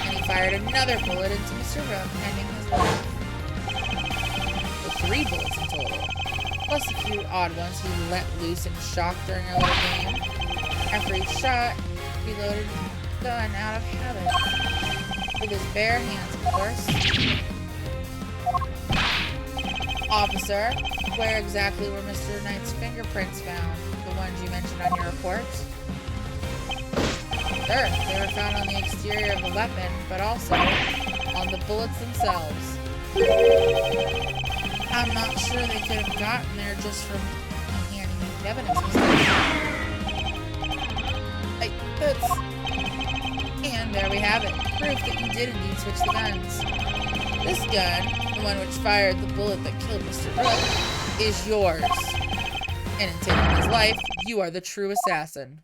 And he fired another bullet into Mr. Rook, ending his life. With 3 bullets in total. Plus a few odd ones he let loose and shocked during our little game. After each shot, he loaded the gun out of habit. With his bare hands, of course. Officer, where exactly were Mr. Knight's fingerprints found? The ones you mentioned on your report? Sure, they were found on the exterior of the weapon, but also on the bullets themselves. I'm not sure they could have gotten there just from me handing you the evidence. And there we have it. Proof that you did indeed switch the guns. This gun, the one which fired the bullet that killed Mr. Rook, is yours. And in taking his life, you are the true assassin.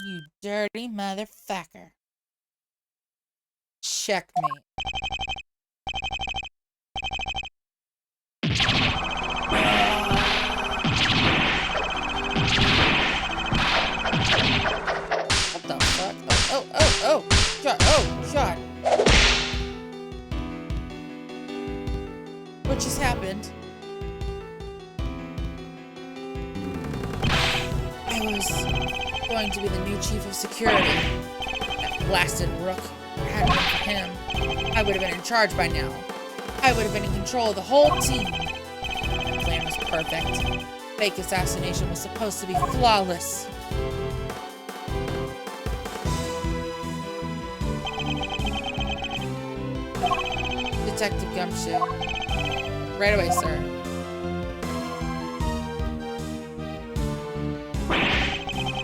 You dirty motherfucker. Checkmate. What the fuck? Oh, shot. What just happened? I was going to be the new chief of security. That blasted Rook. Had it been for him, I would have been in charge by now. I would have been in control of the whole team. The plan was perfect. Fake assassination was supposed to be flawless. Detective Gumshoe. Right away, sir.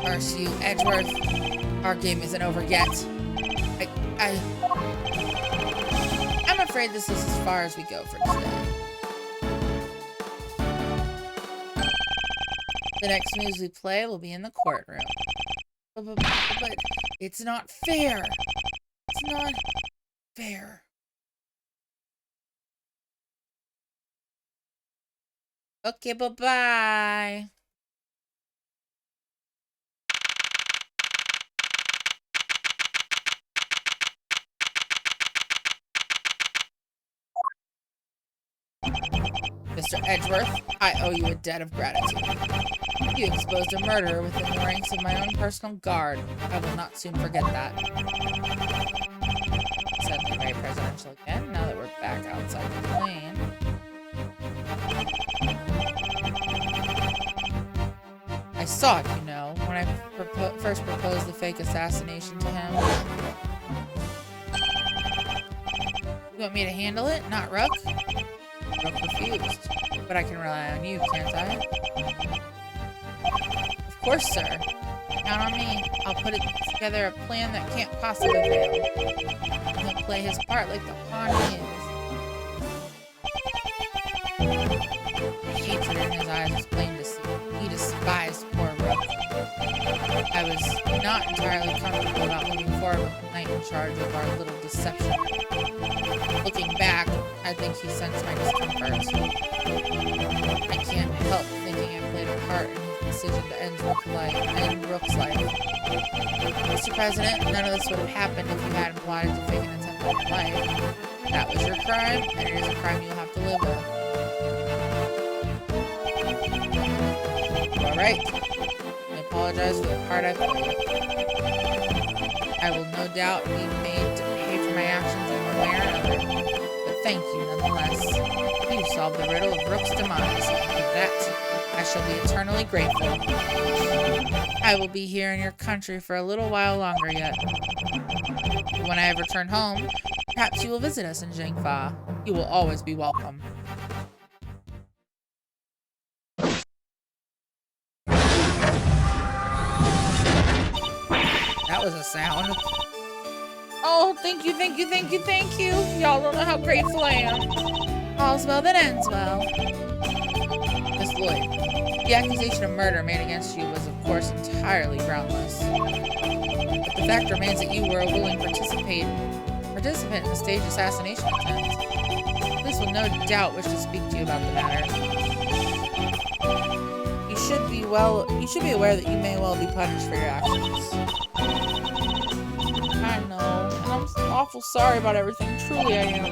RCU Edgeworth. Our game isn't over yet. I'm afraid this is as far as we go for today. The next moves we play will be in the courtroom. But it's not fair. It's not fair. Okay, bye-bye. Mr. Edgeworth, I owe you a debt of gratitude. You exposed a murderer within the ranks of my own personal guard. I will not soon forget that. Suddenly very presidential again, now that we're back outside the plane. I saw it, you know, when I first proposed the fake assassination to him. You want me to handle it, not Rook? Rook refused. But I can rely on you, can't I? Of course, sir. Count on me. I'll put together a plan that can't possibly fail. He'll play his part like the pawn he is. The hatred in his eyes was plain to see. He despised poor Rook. I was not entirely comfortable about moving forward with the knight in charge of our little deception. Looking back, I think he sensed my discomfort. I can't help thinking I played a part in his decision to end Rook's life. Mr. President, none of this would have happened if you hadn't plotted to fake an attempt on your life. That was your crime, and it is a crime you'll have to live with. Alright. I apologize for the part I played. I will no doubt be made to pay for my actions in one way or another. But thank you nonetheless. You solved the riddle of Rook's demise. For that, I shall be eternally grateful. I will be here in your country for a little while longer yet. When I return home, perhaps you will visit us in Zhengfa. You will always be welcome. That was a sound. Oh, thank you, thank you, thank you, thank you. Y'all don't know how grateful I am. All's well that ends well. Miss Lloyd, the accusation of murder made against you was, of course, entirely groundless. But the fact remains that you were a willing participant in the staged assassination attempt. Police will no doubt wish to speak to you about the matter. You should be aware that you may well be punished for your actions. I know, and I'm awful sorry about everything. Truly, I am.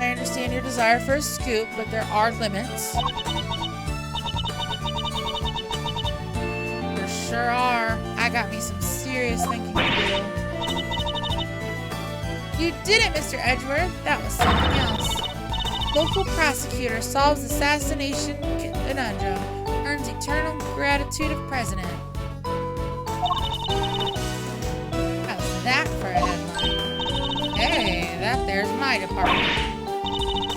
I understand your desire for a scoop, but there are limits. There sure are. I got me some serious thinking to do. You did it, Mr. Edgeworth. That was something else. Local prosecutor solves assassination conundrum. Earns eternal gratitude of president. That for a headline. Hey, that there's my department.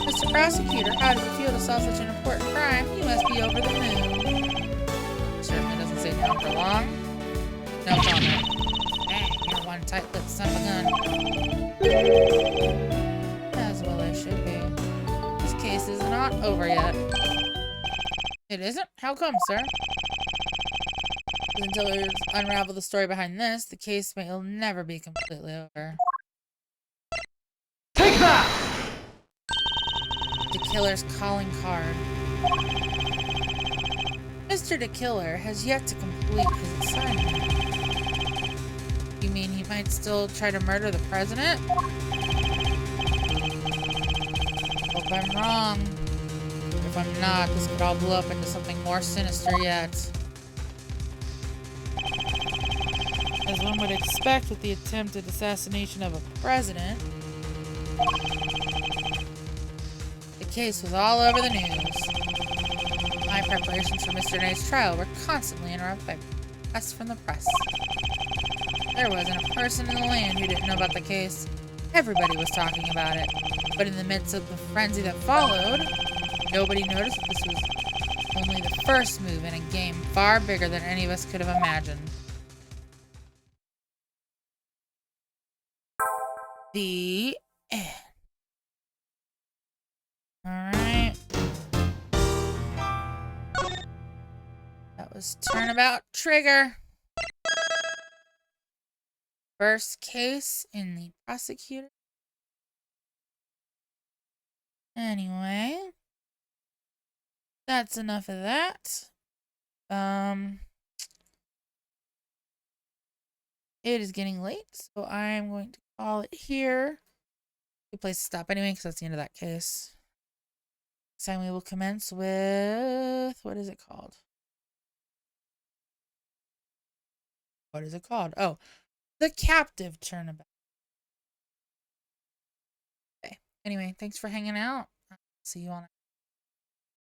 Mr. Prosecutor, how does it feel to solve such an important crime? You must be over the moon. Certainly doesn't say down for long. No comment. Dang, you're one tight-lipped son of a gun. As well I should be. This case is not over yet. It isn't? How come, sir? Until we unravel the story behind this, the case may never be completely over. Take that! The killer's calling card. Mr. the Killer has yet to complete his assignment. You mean he might still try to murder the president? Hope I'm wrong. If I'm not, this could all blow up into something more sinister yet. As one would expect with the attempted assassination of a president, the case was all over the news. My preparations for Mr. Knight's trial were constantly interrupted by requests from the press. There wasn't a person in the land who didn't know about the case. Everybody was talking about it. But in the midst of the frenzy that followed, nobody noticed that this was only the first move in a game far bigger than any of us could have imagined. The end. Alright. That was Turnabout Trigger. First case in the prosecutor. Anyway. That's enough of that. It is getting late, so I'm going to call it here. Good place to stop anyway, because that's the end of that case. Next time we will commence with, what is it called? What is it called? Oh, the captive turnabout. Okay. Anyway, thanks for hanging out. See you on